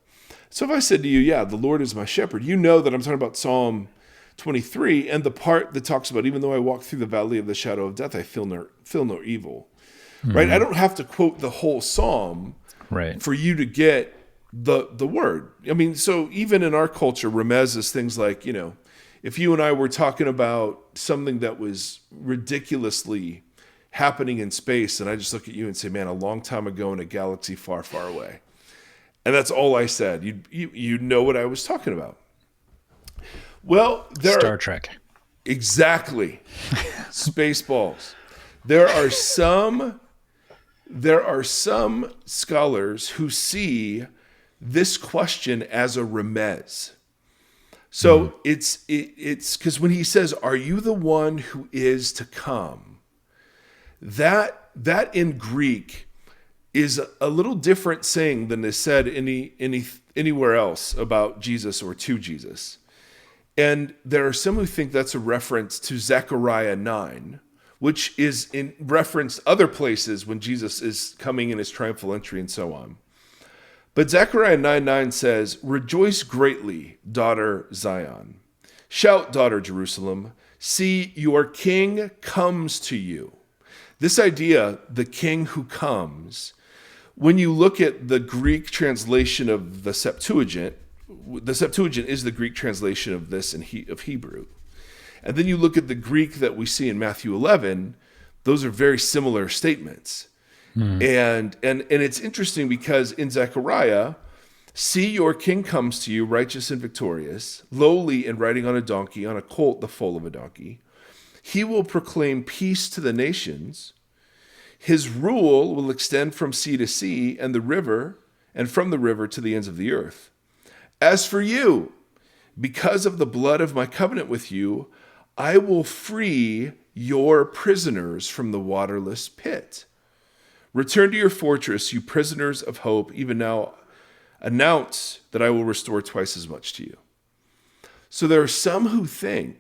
So if I said to you, yeah, the Lord is my shepherd, you know that I'm talking about Psalm 23 and the part that talks about, even though I walk through the valley of the shadow of death, I feel no evil. Right? I don't have to quote the whole Psalm for you to get the word. I mean, so even in our culture, remez is things like, if you and I were talking about something that was ridiculously happening in space, and I just look at you and say, man, a long time ago in a galaxy far, far away. And that's all I said. You know what I was talking about. Well, Star Trek. Exactly. Spaceballs. There are some scholars who see this question as a remez. So it's because when he says, are you the one who is to come? That in Greek is a little different saying than is said anywhere else about Jesus or to Jesus. And there are some who think that's a reference to Zechariah 9, which is in reference other places when Jesus is coming in his triumphal entry and so on. But Zechariah 9:9 says, rejoice greatly, daughter Zion. Shout, daughter Jerusalem. See, your king comes to you. This idea, the king who comes, when you look at the Greek translation of the Septuagint is the Greek translation of this of Hebrew. And then you look at the Greek that we see in Matthew 11, those are very similar statements. And it's interesting because in Zechariah, see your king comes to you, righteous and victorious, lowly and riding on a donkey, on a colt, the foal of a donkey. He will proclaim peace to the nations. His rule will extend from sea to sea and from the river to the ends of the earth. As for you, because of the blood of my covenant with you, I will free your prisoners from the waterless pit. Return to your fortress, you prisoners of hope. Even now, announce that I will restore twice as much to you. So there are some who think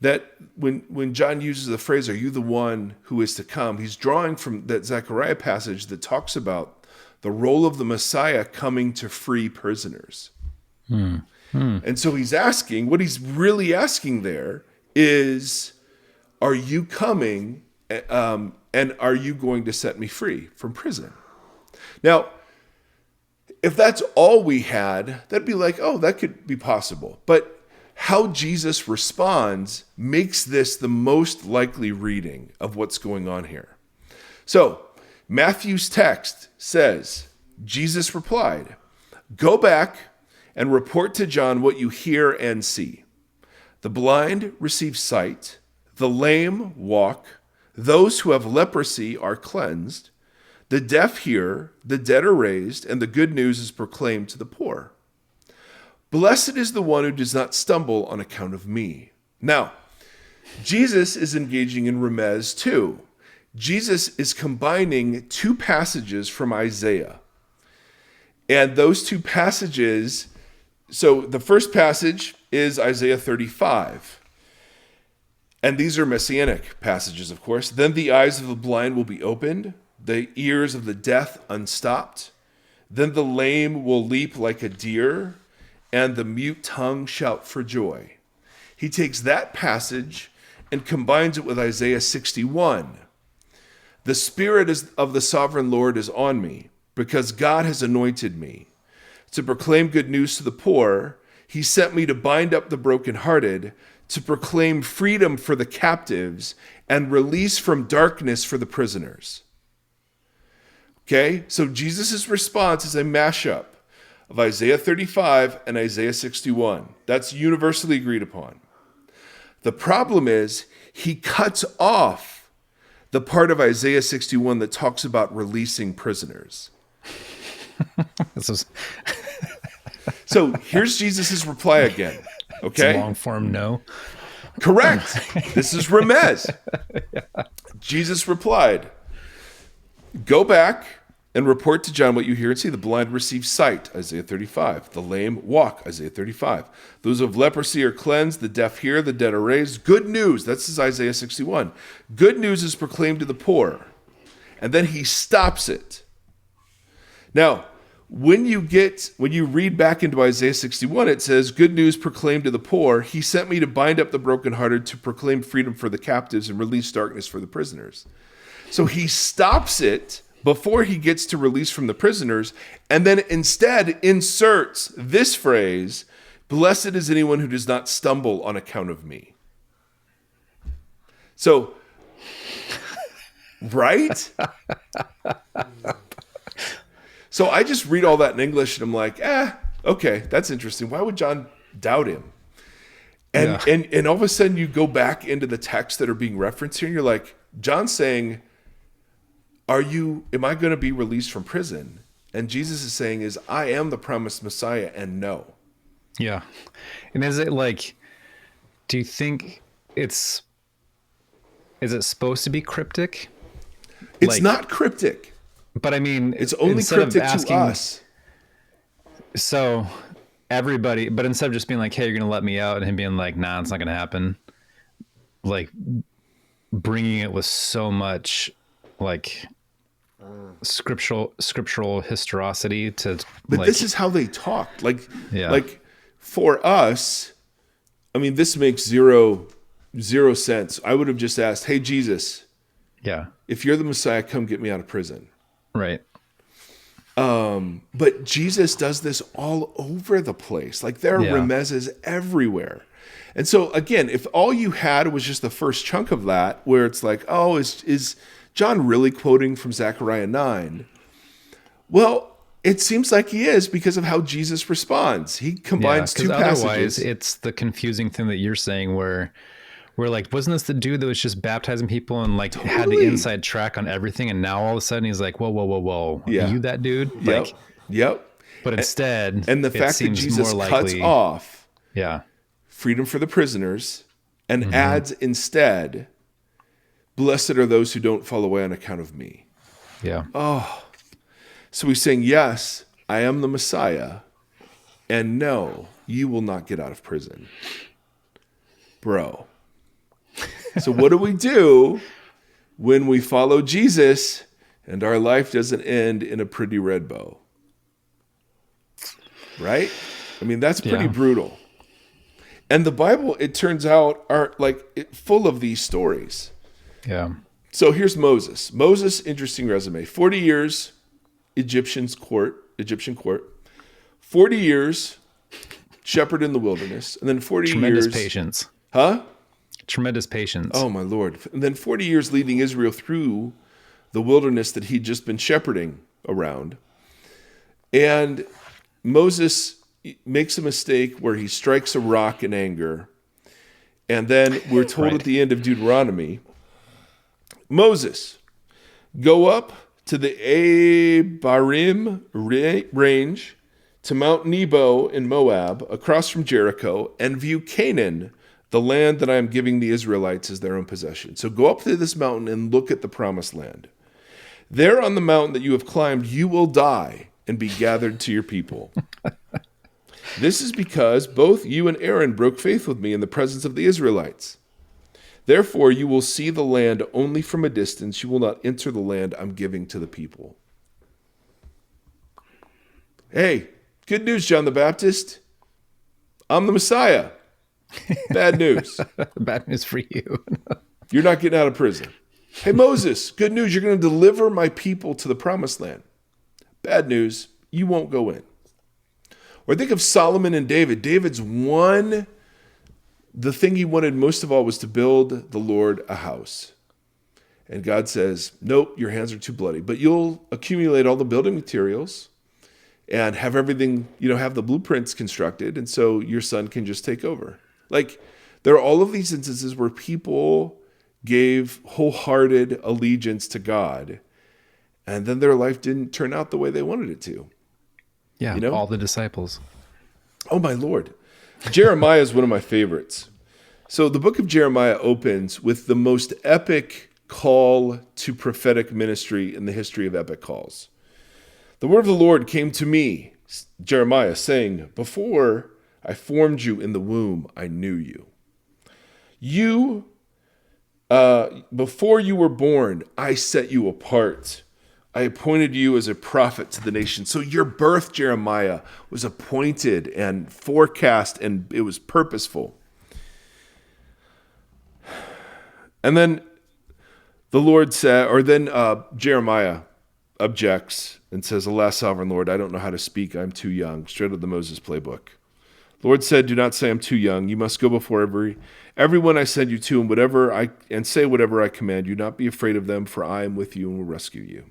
that when John uses the phrase, "Are you the one who is to come?" he's drawing from that Zechariah passage that talks about the role of the Messiah coming to free prisoners. And so he's asking, what he's really asking there is, are you coming and are you going to set me free from prison? Now, if that's all we had, that'd be like, oh, that could be possible. But how Jesus responds makes this the most likely reading of what's going on here. So Matthew's text says, Jesus replied, "Go back and report to John what you hear and see. The blind receive sight, the lame walk, those who have leprosy are cleansed, the deaf hear, the dead are raised, and the good news is proclaimed to the poor. Blessed is the one who does not stumble on account of me." Now, Jesus is engaging in remez too. Jesus is combining two passages from Isaiah. And those two passages, so the first passage is Isaiah 35. And these are messianic passages, of course. "Then the eyes of the blind will be opened, the ears of the deaf unstopped. Then the lame will leap like a deer, and the mute tongue shout for joy." He takes that passage and combines it with Isaiah 61. "The Spirit of the sovereign Lord is on me, because God has anointed me to proclaim good news to the poor. He sent me to bind up the brokenhearted, to proclaim freedom for the captives and release from darkness for the prisoners." Okay, so Jesus' response is a mashup of Isaiah 35 and Isaiah 61. That's universally agreed upon. The problem is he cuts off the part of Isaiah 61 that talks about releasing prisoners. So here's Jesus' reply again. Okay. It's a long form no. Correct. This is remez. Yeah. Jesus replied, "Go back and report to John what you hear and see. The blind receive sight," Isaiah 35. "The lame walk," Isaiah 35. "Those who have leprosy are cleansed. The deaf hear. The dead are raised." Good news. That's Isaiah 61. "Good news is proclaimed to the poor." And then he stops it. Now, when you read back into Isaiah 61, it says, "Good news proclaimed to the poor. He sent me to bind up the brokenhearted, to proclaim freedom for the captives and release darkness for the prisoners." So he stops it before he gets to release from the prisoners, and then instead inserts this phrase, "Blessed is anyone who does not stumble on account of me." So, right? So I just read all that in English and I'm like, okay, that's interesting. Why would John doubt him? And all of a sudden you go back into the texts that are being referenced here and you're like, John's saying, am I going to be released from prison? And Jesus is saying I am the promised Messiah, and no. Yeah. And is it like, do you think is it supposed to be cryptic? It's not cryptic. But I mean, it's only cryptic to us. So everybody, but instead of just being like, "Hey, you're going to let me out," and him being like, "Nah, it's not going to happen," like bringing it with so much like scriptural historicity to. But this is how they talked. Like for us, I mean, this makes zero sense. I would have just asked, "Hey, Jesus, if you're the Messiah, come get me out of prison." Right. But Jesus does this all over the place. Like there are remezes everywhere. And so again, if all you had was just the first chunk of that, where it's like, oh, is John really quoting from Zechariah 9? Well, it seems like he is because of how Jesus responds. He combines two passages. Otherwise, it's the confusing thing that you're saying where we're like, wasn't this the dude that was just baptizing people and like had the inside track on everything? And now all of a sudden he's like, whoa. Yeah. Are you that dude? Yep. But instead, and the fact that Jesus cuts off freedom for the prisoners and adds instead, "Blessed are those who don't fall away on account of me." Yeah. Oh, so he's saying, yes, I am the Messiah. And no, you will not get out of prison. Bro. So what do we do when we follow Jesus and our life doesn't end in a pretty red bow? Right? I mean, that's pretty brutal. And the Bible, it turns out, are full of these stories. Yeah. So here's Moses. Moses, interesting resume. 40 years, Egyptian court. 40 years, shepherd in the wilderness. And then 40 Tremendous years. patience. Huh? Tremendous patience. Oh, my Lord. And then 40 years leading Israel through the wilderness that he'd just been shepherding around. And Moses makes a mistake where he strikes a rock in anger. And then we're told at the end of Deuteronomy, Moses, go up to the Abarim range, to Mount Nebo in Moab, across from Jericho, and view Canaan, the land that I am giving the Israelites as their own possession. So go up to this mountain and look at the promised land. There on the mountain that you have climbed, you will die and be gathered to your people. This is because both you and Aaron broke faith with me in the presence of the Israelites. Therefore, you will see the land only from a distance. You will not enter the land I'm giving to the people. Hey, good news, John the Baptist. I'm the Messiah. Bad news. Bad news for you. You're not getting out of prison. Hey, Moses, good news. You're going to deliver my people to the promised land. Bad news. You won't go in. Or think of Solomon and David. David's the thing he wanted most of all was to build the Lord a house. And God says, nope, your hands are too bloody, but you'll accumulate all the building materials and have everything, have the blueprints constructed. And so your son can just take over. There are all of these instances where people gave wholehearted allegiance to God, and then their life didn't turn out the way they wanted it to. Yeah, all the disciples. Oh, my Lord. Jeremiah is one of my favorites. So the book of Jeremiah opens with the most epic call to prophetic ministry in the history of epic calls. The word of the Lord came to me, Jeremiah, saying, before I formed you in the womb, I knew you. Before you were born, I set you apart. I appointed you as a prophet to the nation. So your birth, Jeremiah, was appointed and forecast, and it was purposeful. And then the Lord said, Jeremiah objects and says, alas, sovereign Lord, I don't know how to speak. I'm too young. Straight out of the Moses playbook. Lord said, do not say I'm too young. You must go before everyone I send you to, and say whatever I command you. Not be afraid of them, for I am with you and will rescue you.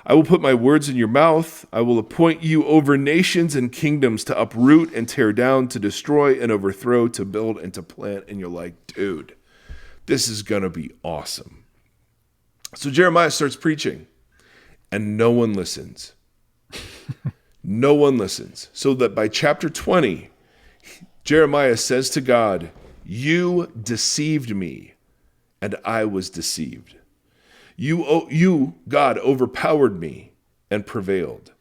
I will put my words in your mouth. I will appoint you over nations and kingdoms to uproot and tear down, to destroy and overthrow, to build and to plant. And you're like, dude, this is going to be awesome. So Jeremiah starts preaching, and no one listens. No one listens. So that by chapter 20, Jeremiah says to God, you deceived me, and I was deceived. You, God, overpowered me and prevailed.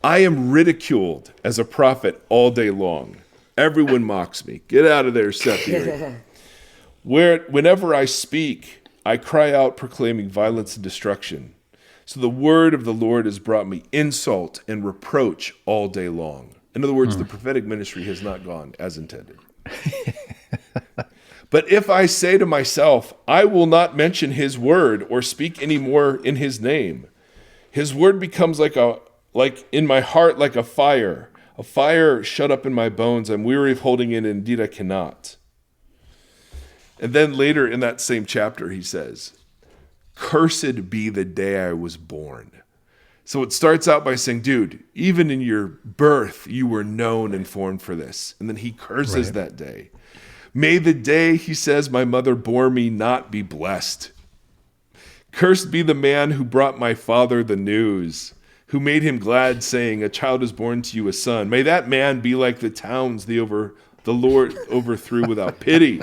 I am ridiculed as a prophet all day long. Everyone mocks me. Get out of there, Stafford. Whenever I speak, I cry out proclaiming violence and destruction. So the word of the Lord has brought me insult and reproach all day long. In other words, the prophetic ministry has not gone as intended. But if I say to myself, I will not mention his word or speak any more in his name, his word becomes like in my heart like a fire shut up in my bones. I'm weary of holding it, and indeed I cannot. And then later in that same chapter, he says, cursed be the day I was born. So it starts out by saying, dude, even in your birth, you were known and formed for this. And then he curses that day. May the day, he says, my mother bore me not be blessed. Cursed be the man who brought my father the news, who made him glad, saying, a child is born to you, a son. May that man be like the towns the Lord overthrew without pity.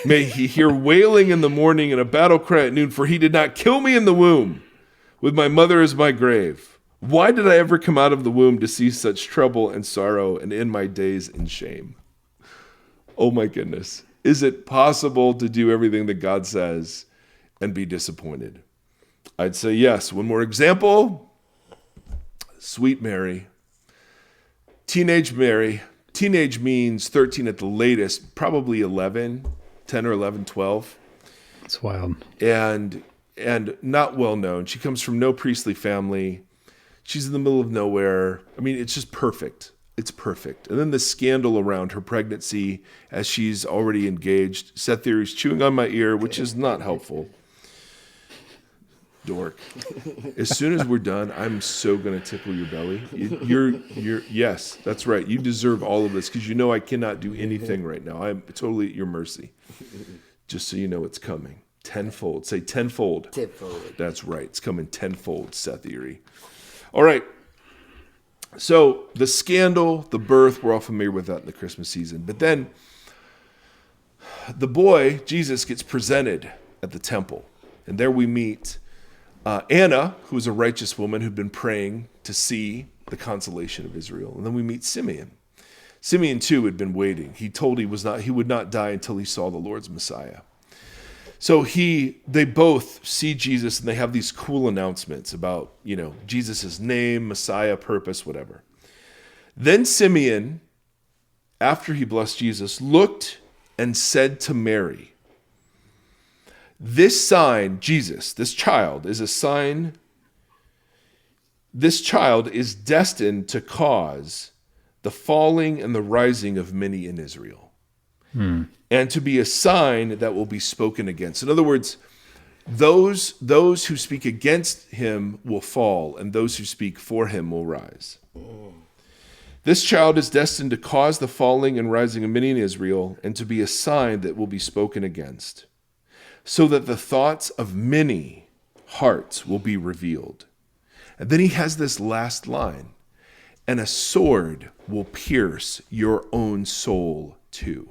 May he hear wailing in the morning and a battle cry at noon, for he did not kill me in the womb. With my mother as my grave. Why did I ever come out of the womb to see such trouble and sorrow and end my days in shame? Oh my goodness. Is it possible to do everything that God says and be disappointed? I'd say yes. One more example. Sweet Mary. Teenage Mary. Teenage means 13 at the latest, probably 11, 10 or 11, 12. It's wild. And not well known. She comes from no priestly family. She's in the middle of nowhere. I mean, it's just perfect. It's perfect. And then the scandal around her pregnancy as she's already engaged. Seth Theory's chewing on my ear, which is not helpful. Dork. As soon as we're done, I'm so going to tickle your belly. You're yes, that's right. You deserve all of this because you know I cannot do anything right now. I'm totally at your mercy. Just so you know it's coming. Tenfold. Say tenfold. Tenfold. That's right. It's coming tenfold, Seth Erie. All right. So the scandal, the birth, we're all familiar with that in the Christmas season. But then the boy, Jesus, gets presented at the temple. And there we meet Anna, who is a righteous woman who'd been praying to see the consolation of Israel. And then we meet Simeon. Simeon, too, had been waiting. He told he would not die until he saw the Lord's Messiah. So they both see Jesus and they have these cool announcements about, Jesus' name, Messiah, purpose, whatever. Then Simeon, after he blessed Jesus, looked and said to Mary, this sign, Jesus, this child is a sign. This child is destined to cause the falling and the rising of many in Israel. And to be a sign that will be spoken against. In other words, those who speak against him will fall, and those who speak for him will rise. This child is destined to cause the falling and rising of many in Israel, and to be a sign that will be spoken against, so that the thoughts of many hearts will be revealed. And then he has this last line, and a sword will pierce your own soul too.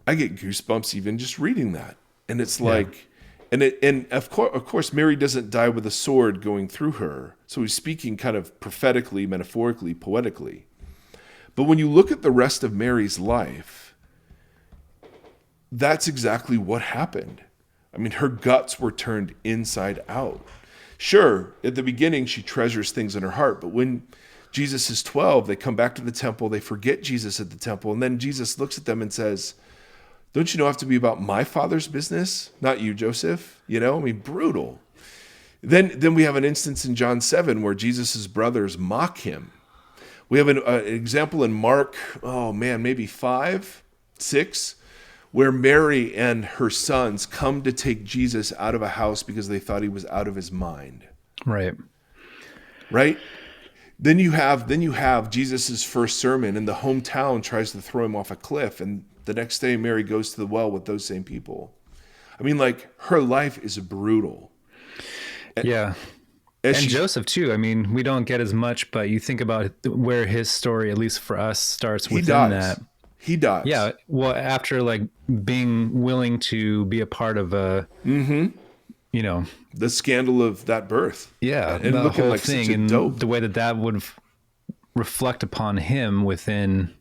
I get goosebumps even just reading that. And it's like, and of course, Mary doesn't die with a sword going through her. So he's speaking kind of prophetically, metaphorically, poetically. But when you look at the rest of Mary's life, that's exactly what happened. I mean, her guts were turned inside out. Sure, at the beginning, she treasures things in her heart, but when Jesus is 12, they come back to the temple, they forget Jesus at the temple, and then Jesus looks at them and says, don't you know I have to be about my Father's business, not you, Joseph? Brutal. Then we have an instance in John 7 where Jesus' brothers mock him. We have an example in Mark, maybe 5, 6, where Mary and her sons come to take Jesus out of a house because they thought he was out of his mind. Right. Then you have Jesus' first sermon, and the hometown tries to throw him off a cliff, and the next day Mary goes to the well with those same people. I mean, her life is brutal. Yeah. And Joseph too. I mean, we don't get as much, but you think about where his story, at least for us, starts within that. He dies. Yeah. Well, after being willing to be a part of the scandal of that birth. Yeah. And the looking whole like thing, such a and dope. the way that would reflect upon him within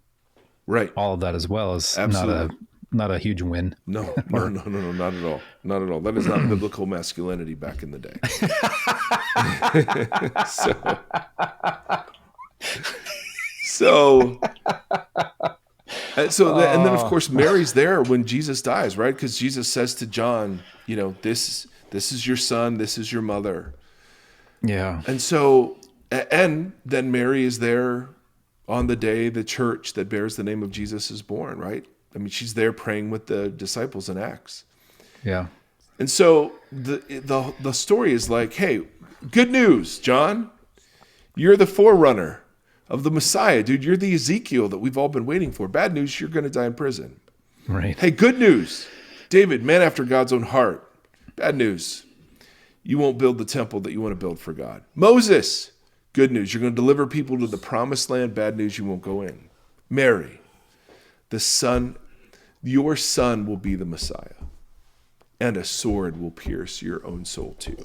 all of that as well is not a huge win. No, not at all. Not at all. That is not biblical masculinity back in the day. And then of course Mary's there when Jesus dies, right? Because Jesus says to John, this is your son, this is your mother. Yeah. And then Mary is there on the day the church that bears the name of Jesus is born, right? I mean, she's there praying with the disciples in Acts. Yeah. And so the story is like, hey, good news, John. You're the forerunner of the Messiah, dude. You're the Ezekiel that we've all been waiting for. Bad news, you're going to die in prison. Right. Hey, good news. David, man after God's own heart. Bad news. You won't build the temple that you want to build for God. Moses, good news. You're going to deliver people to the promised land. Bad news, you won't go in. Mary, your son will be the Messiah, and a sword will pierce your own soul too.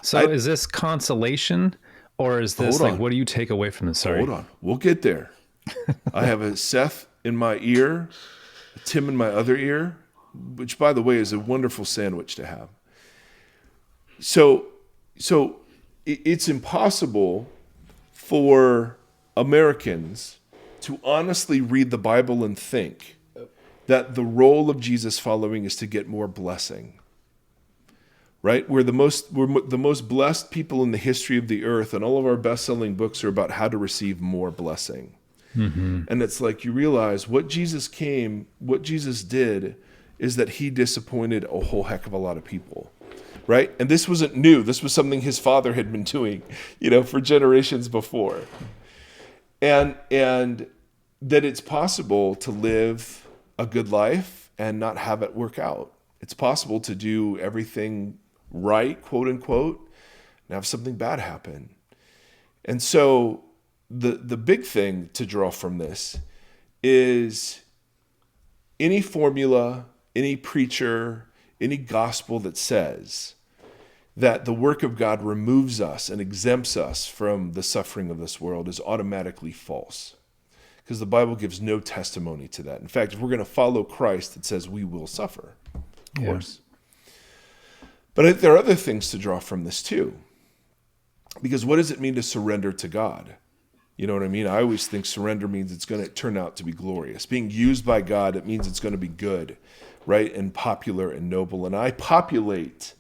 So is this consolation, or is this Hold like, on. what do you take away from this? Sorry. Hold on. We'll get there. I have a Seth in my ear, a Tim in my other ear, which, by the way, is a wonderful sandwich to have. So it's impossible for Americans to honestly read the Bible and think that the role of Jesus following is to get more blessing. Right? We're the most blessed people in the history of the earth, and all of our best-selling books are about how to receive more blessing. Mm-hmm. And it's like you realize what Jesus did is that he disappointed a whole heck of a lot of people. Right? And this wasn't new. This was something his father had been doing, for generations before. And that it's possible to live a good life and not have it work out. It's possible to do everything right, quote unquote, and have something bad happen. And so the big thing to draw from this is any formula, any preacher, any gospel that says that the work of God removes us and exempts us from the suffering of this world is automatically false. Because the Bible gives no testimony to that. In fact, if we're going to follow Christ, it says we will suffer, of course. But I think there are other things to draw from this too. Because what does it mean to surrender to God? You know what I mean? I always think surrender means it's going to turn out to be glorious. Being used by God, it means it's going to be good, right? And popular and noble. And I populate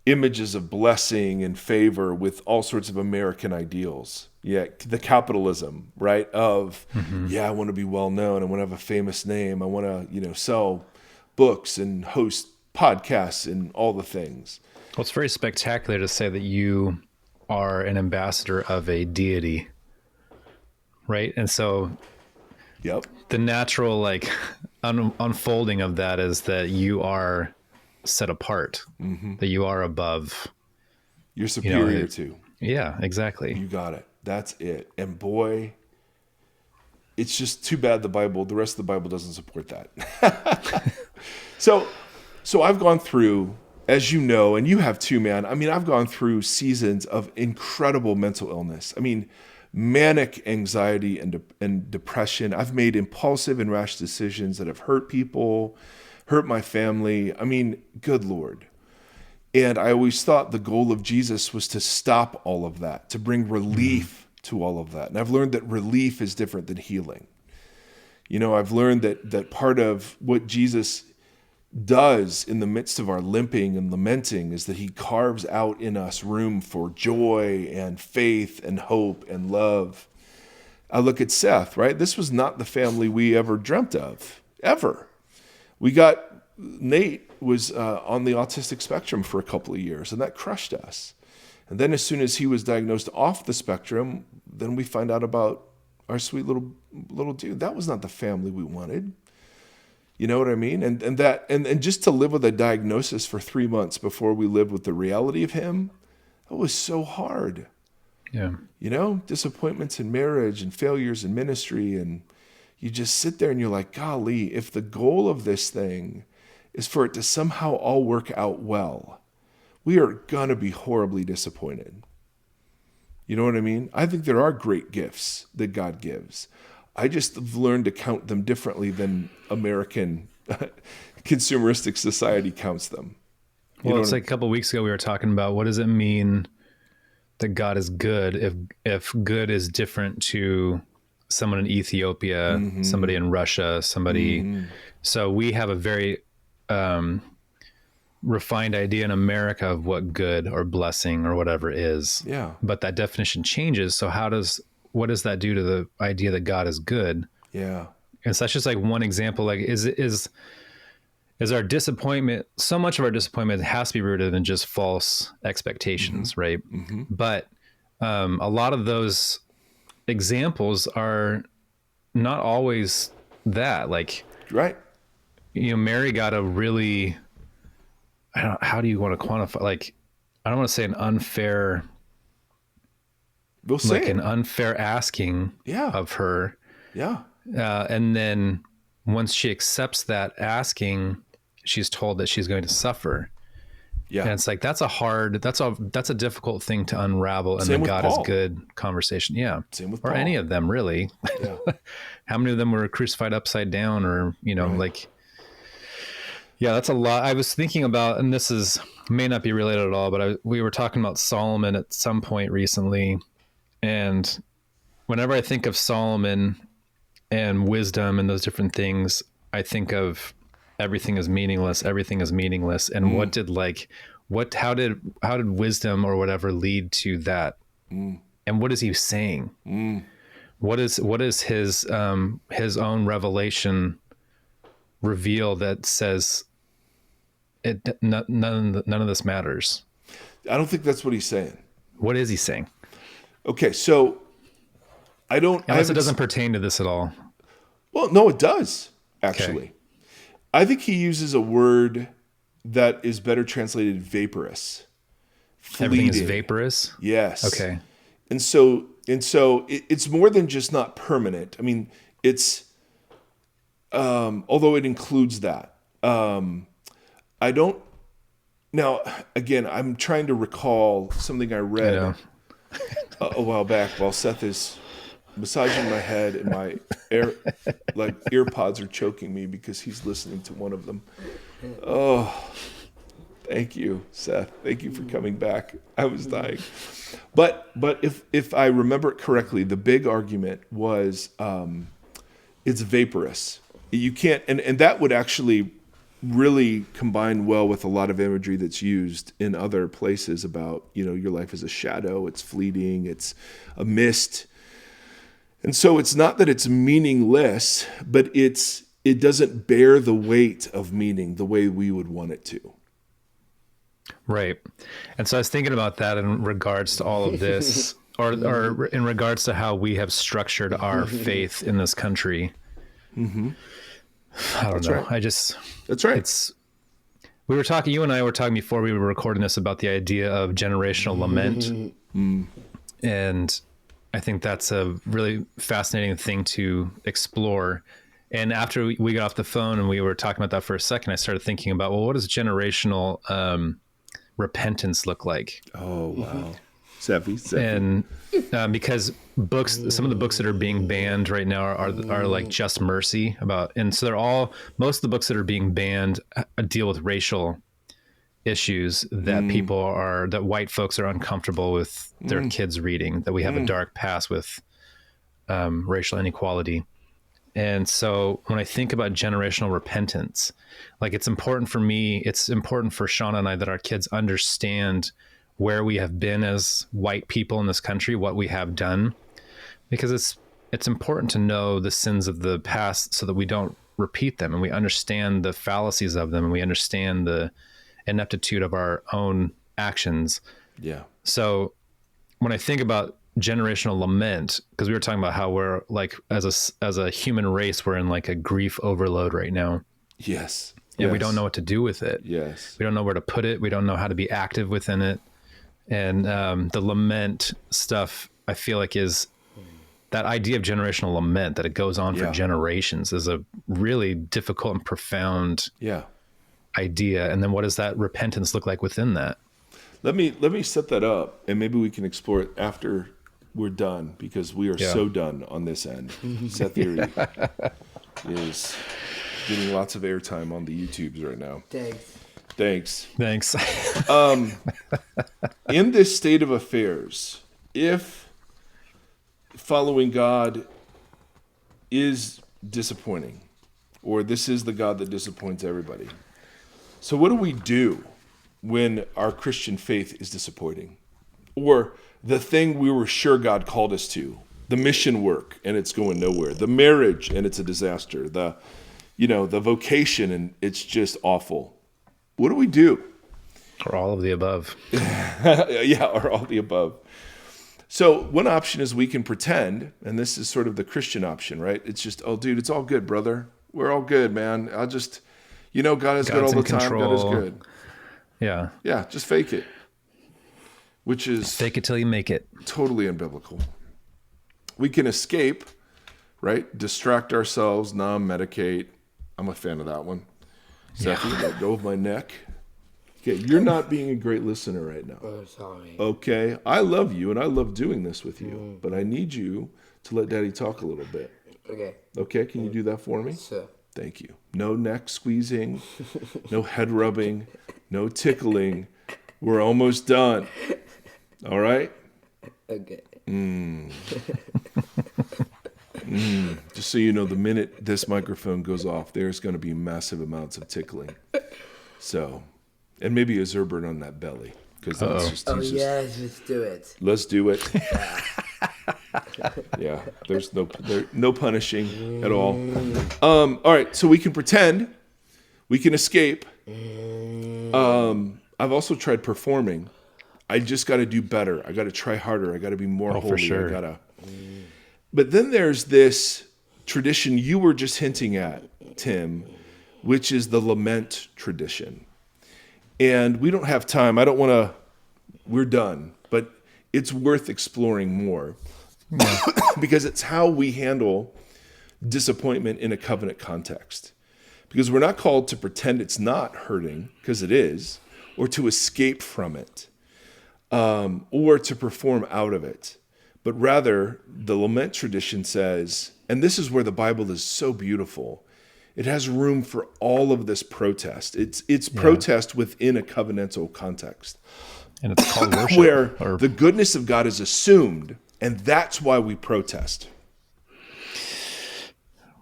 images of blessing and favor with all sorts of American ideals. Yeah, the capitalism, right? Of, I want to be well known. I want to have a famous name. I want to, sell books and host podcasts and all the things. Well, it's very spectacular to say that you are an ambassador of a deity, right? And so the natural unfolding of that is that you are set apart, that you are above. You're superior to. Yeah, exactly. You got it. That's it. And boy, it's just too bad the rest of the Bible doesn't support that. So I've gone through, as you know, and you have too, man. I mean, I've gone through seasons of incredible mental illness. I mean, manic anxiety and depression. I've made impulsive and rash decisions that have hurt people, hurt my family. I mean, good Lord. And I always thought the goal of Jesus was to stop all of that, to bring relief to all of that. And I've learned that relief is different than healing. I've learned that part of what Jesus does in the midst of our limping and lamenting is that he carves out in us room for joy and faith and hope and love. I look at Seth, right? This was not the family we ever dreamt of, ever. Nate was on the autistic spectrum for a couple of years, and that crushed us. And then as soon as he was diagnosed off the spectrum, then we find out about our sweet little dude. That was not the family we wanted. You know what I mean? And just to live with a diagnosis for 3 months before we lived with the reality of him, that was so hard. Yeah. Disappointments in marriage and failures in ministry. And you just sit there and you're like, golly, if the goal of this thing is for it to somehow all work out well, we are going to be horribly disappointed. You know what I mean? I think there are great gifts that God gives. I just have learned to count them differently than American consumeristic society counts them. Well, it's like a couple of weeks ago we were talking about what does it mean that God is good if good is different to someone in Ethiopia, somebody in Russia, somebody. So we have a very refined idea in America of what good or blessing or whatever is. Yeah. But that definition changes. So what does that do to the idea that God is good? Yeah. And so that's just like one example. Like is our disappointment, so much of our disappointment has to be rooted in just false expectations, right? But a lot of those examples are not always that. Like, right. Mary got a really, how do you want to quantify? Like, I don't want to say an unfair, an unfair asking of her. Yeah. And then once she accepts that asking, she's told that she's going to suffer. Yeah. And it's like, that's a difficult thing to unravel. And Same the with God Paul. is good conversation. Yeah. Same with Or Paul. any of them, really. Yeah. How many of them were crucified upside down, or, Right. yeah, that's a lot. I was thinking about, and may not be related at all, but we were talking about Solomon at some point recently. And whenever I think of Solomon and wisdom and those different things, I think of everything is meaningless. Everything is meaningless. And how did wisdom or whatever lead to that? And what is he saying? What is his own revelation reveal that says none of this matters? I don't think that's what he's saying. What is he saying? Okay, so Unless it doesn't pertain to this at all. Well, no, it does, actually. Okay. I think he uses a word that is better translated vaporous. Everything is Fleeting. vaporous? Yes. Okay. And so it's more than just not permanent. I mean, it's although it includes that. I don't. Now, again, I'm trying to recall something I read a while back while Seth is massaging my head and my ear pods are choking me because he's listening to one of them. Oh, thank you, Seth. Thank you for coming back. I was dying. But if I remember it correctly, the big argument was it's vaporous. You can't, and that would actually really combine well with a lot of imagery that's used in other places about, your life is a shadow, it's fleeting, it's a mist. And so it's not that it's meaningless, but it doesn't bear the weight of meaning the way we would want it to. Right. And so I was thinking about that in regards to all of this, or in regards to how we have structured our faith in this country. Mm-hmm. I don't know. Right. That's right. You and I were talking before we were recording this about the idea of generational lament. And I think that's a really fascinating thing to explore. And after we got off the phone and we were talking about that for a second, I started thinking about, well, what does generational repentance look like? Oh, wow. Savvy. And because some of the books that are being banned right now are like Just Mercy and so most of the books that are being banned deal with racial issues that that white folks are uncomfortable with their kids reading, that we have a dark past with racial inequality. And so when I think about generational repentance, like it's important for Shauna and I that our kids understand where we have been as white people in this country, what we have done, because it's important to know the sins of the past so that we don't repeat them, and we understand the fallacies of them, and we understand the ineptitude of our own actions. Yeah. So when I think about generational lament, because we were talking about how we're like, as a human race, we're in like a grief overload right now. Yes. And we don't know what to do with it. Yes. We don't know where to put it. We don't know how to be active within it. And the lament stuff, I feel like, is that idea of generational lament, that it goes on for generations, is a really difficult and profound idea. And then what does that repentance look like within that? Let me set that up, and maybe we can explore it after we're done, because we are so done on this end. Seth Erre is getting lots of airtime on the YouTubes right now. Thanks. In this state of affairs, if following God is disappointing, or this is the God that disappoints everybody, so what do we do when our Christian faith is disappointing? Or the thing we were sure God called us to, the mission work, and it's going nowhere, the marriage, and it's a disaster, the vocation, and it's just awful. What do we do? Or all of the above. Or all the above. So one option is we can pretend, and this is sort of the Christian option, right? It's just, oh, dude, it's all good, brother. We're all good, man. I'll just, God is good all the time. God is good. Yeah. Yeah, just fake it. Which is... fake it till you make it. Totally unbiblical. We can escape, right? Distract ourselves, numb, medicate. I'm a fan of that one. Seth, let go of my neck. Okay, you're not being a great listener right now. Oh, sorry. Okay, I love you and I love doing this with you, but I need you to let Daddy talk a little bit. Okay. Okay, can you do that for me? Sure. Thank you. No neck squeezing, no head rubbing, no tickling. We're almost done. All right? Okay. Just so you know, the minute this microphone goes off, there's going to be massive amounts of tickling. So, and maybe a Zerbert on that belly. Because that's just, Yes, let's do it. let's do it. Yeah, there's no punishing at all. All right, so we can pretend, we can escape. I've also tried performing. I just got to do better. I got to try harder. I got to be more holy. For sure. But then there's this tradition you were just hinting at, Tim, which is the lament tradition. And we don't have time. I don't want to, we're done. But it's worth exploring more because it's how we handle disappointment in a covenant context. Because we're not called to pretend it's not hurting, because it is, or to escape from it, or to perform out of it. But rather, the lament tradition says, and this is where the Bible is so beautiful, it has room for all of this protest. It's protest within a covenantal context. And it's called worship. Where the goodness of God is assumed, and that's why we protest.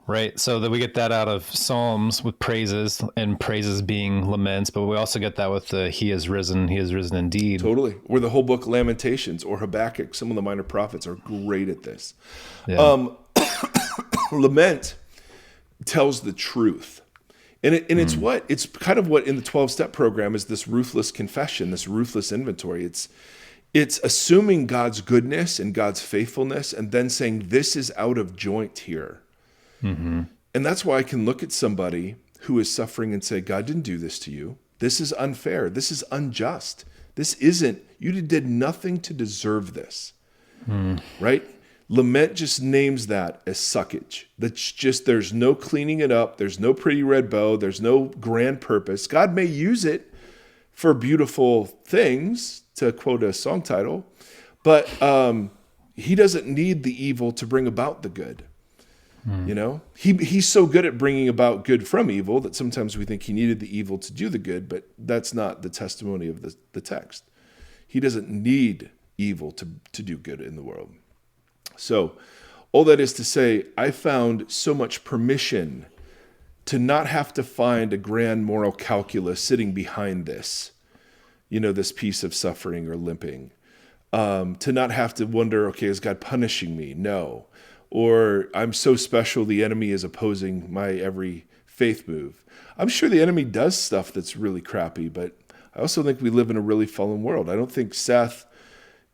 Right. So that we get that out of Psalms with praises, and praises being laments, but we also get that with the he has risen indeed. Totally. Or the whole book Lamentations or Habakkuk, some of the minor prophets are great at this. Yeah. Lament tells the truth. And it's kind of what in the 12-step program is this ruthless confession, this ruthless inventory. It's assuming God's goodness and God's faithfulness and then saying this is out of joint here. Mm-hmm. And that's why I can look at somebody who is suffering and say, God didn't do this to you. This is unfair. This is unjust. You did nothing to deserve this. Right? Lament just names that as suckage. That's just, there's no cleaning it up. There's no pretty red bow. There's no grand purpose. God may use it for beautiful things, to quote a song title, but he doesn't need the evil to bring about the good. You know, he's so good at bringing about good from evil that sometimes we think he needed the evil to do the good, but that's not the testimony of the text. He doesn't need evil to do good in the world. So all that is to say, I found so much permission to not have to find a grand moral calculus sitting behind this, this piece of suffering or limping, to not have to wonder, okay, is God punishing me? No. Or I'm so special the enemy is opposing my every faith move. I'm sure the enemy does stuff that's really crappy, but I also think we live in a really fallen world. I don't think Seth,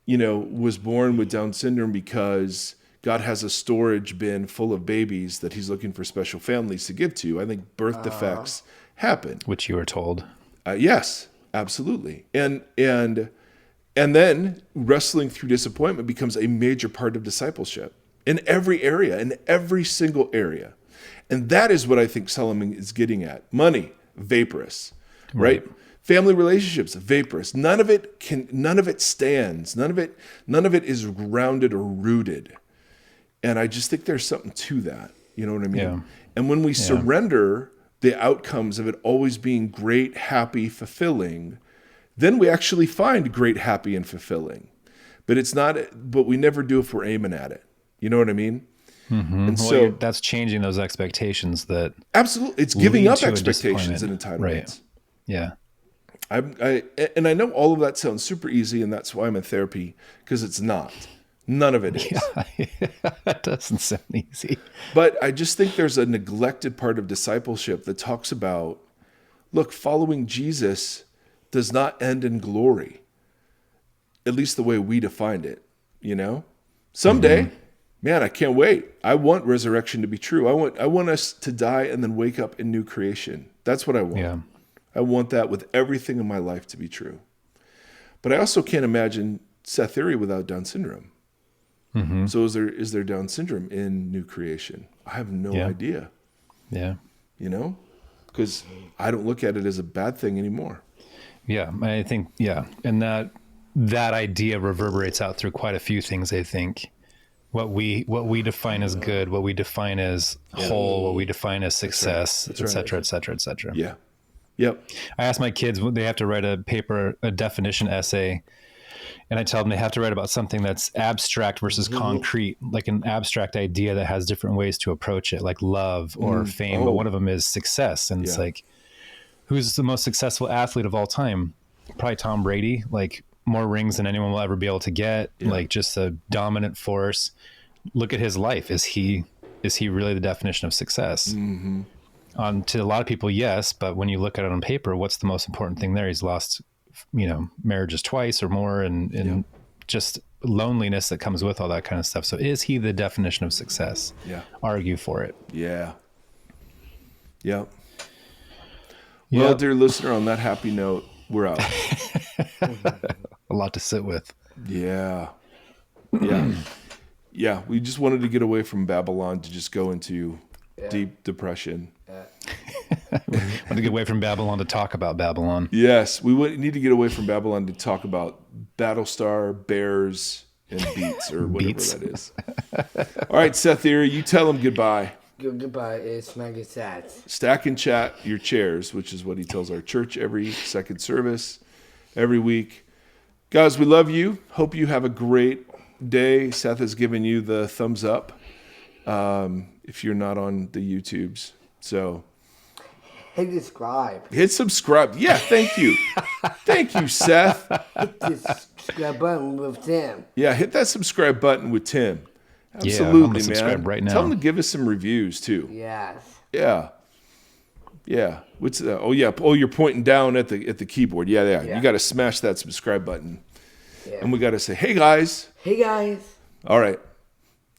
was born with Down syndrome because God has a storage bin full of babies that he's looking for special families to give to. I think birth defects happen. Which you were told. Yes, absolutely. And then wrestling through disappointment becomes a major part of discipleship. In every area, in every single area. And that is what I think Solomon is getting at. Money, vaporous, right? Family relationships, vaporous. None of it stands. None of it is grounded or rooted. And I just think there's something to that. You know what I mean? Yeah. And when we surrender the outcomes of it always being great, happy, fulfilling, then we actually find great, happy, and fulfilling. But we never do if we're aiming at it. You know what I mean? Mm-hmm. And so that's changing those expectations that absolutely, it's giving up expectations and entitlements. Right. Yeah. I know all of that sounds super easy, and that's why I'm in therapy, because it's not. None of it is. Yeah, that doesn't sound easy. But I just think there's a neglected part of discipleship that talks about, look, following Jesus does not end in glory, at least the way we defined it. Someday. Man, I can't wait. I want resurrection to be true. I want us to die and then wake up in new creation. That's what I want. Yeah. I want that with everything in my life to be true. But I also can't imagine Seth Erre without Down syndrome. Mm-hmm. So is there Down syndrome in new creation? I have no idea. Yeah. Because I don't look at it as a bad thing anymore. Yeah, I think, and that idea reverberates out through quite a few things. I think what we define as good, what we define as whole, what we define as success, et cetera, et cetera, et cetera. Yeah. Yep. I ask my kids when they have to write a definition essay, and I tell them they have to write about something that's abstract versus concrete, like an abstract idea that has different ways to approach it, like love or fame. But one of them is success, and it's like, who's the most successful athlete of all time? Probably Tom Brady, like more rings than anyone will ever be able to get, like just a dominant force. Look at his life. Is he really the definition of success? To a lot of people, yes, but when you look at it on paper, what's the most important thing there? He's lost, marriages twice or more, and just loneliness that comes with all that kind of stuff. So is he the definition of success? Yeah. Argue for it. Yeah. Yep. Well, dear listener, on that happy note, we're out. A lot to sit with. Yeah. Yeah. We just wanted to get away from Babylon to just go into deep depression. Want to get away from Babylon to talk about Babylon. Yes. We need to get away from Babylon to talk about Battlestar, Bears, and Beats, or whatever that is. All right, Seth Erre, you tell him goodbye. Goodbye, it's Maggie Sats. Stack and chat your chairs, which is what he tells our church every second service, every week. Guys, we love you. Hope you have a great day. Seth has given you the thumbs up if you're not on the YouTubes. So Hit subscribe. hit subscribe. Yeah, thank you. Thank you, Seth. Hit the subscribe button with Tim. Yeah, hit that subscribe button with Tim. I'm gonna Absolutely, subscribe man. right now. Tell him to give us some reviews too. Yes. Yeah. What's that? Oh yeah. Oh, you're pointing down at the keyboard. Yeah. You got to smash that subscribe button, and we got to say, "Hey guys." Hey guys. All right.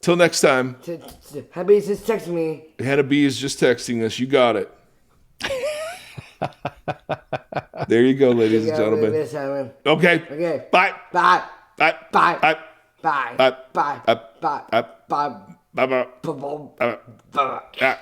Till next time. Happy just text me. Hannah B is just texting us. You got it. There you go, ladies and gentlemen. Okay. Bye. Bye. Bye. Bye. Bye. Bye. Bye. Bye. Bye. Bye. Bye. Bye. Bye. Bye. Bye. Bye. Bye.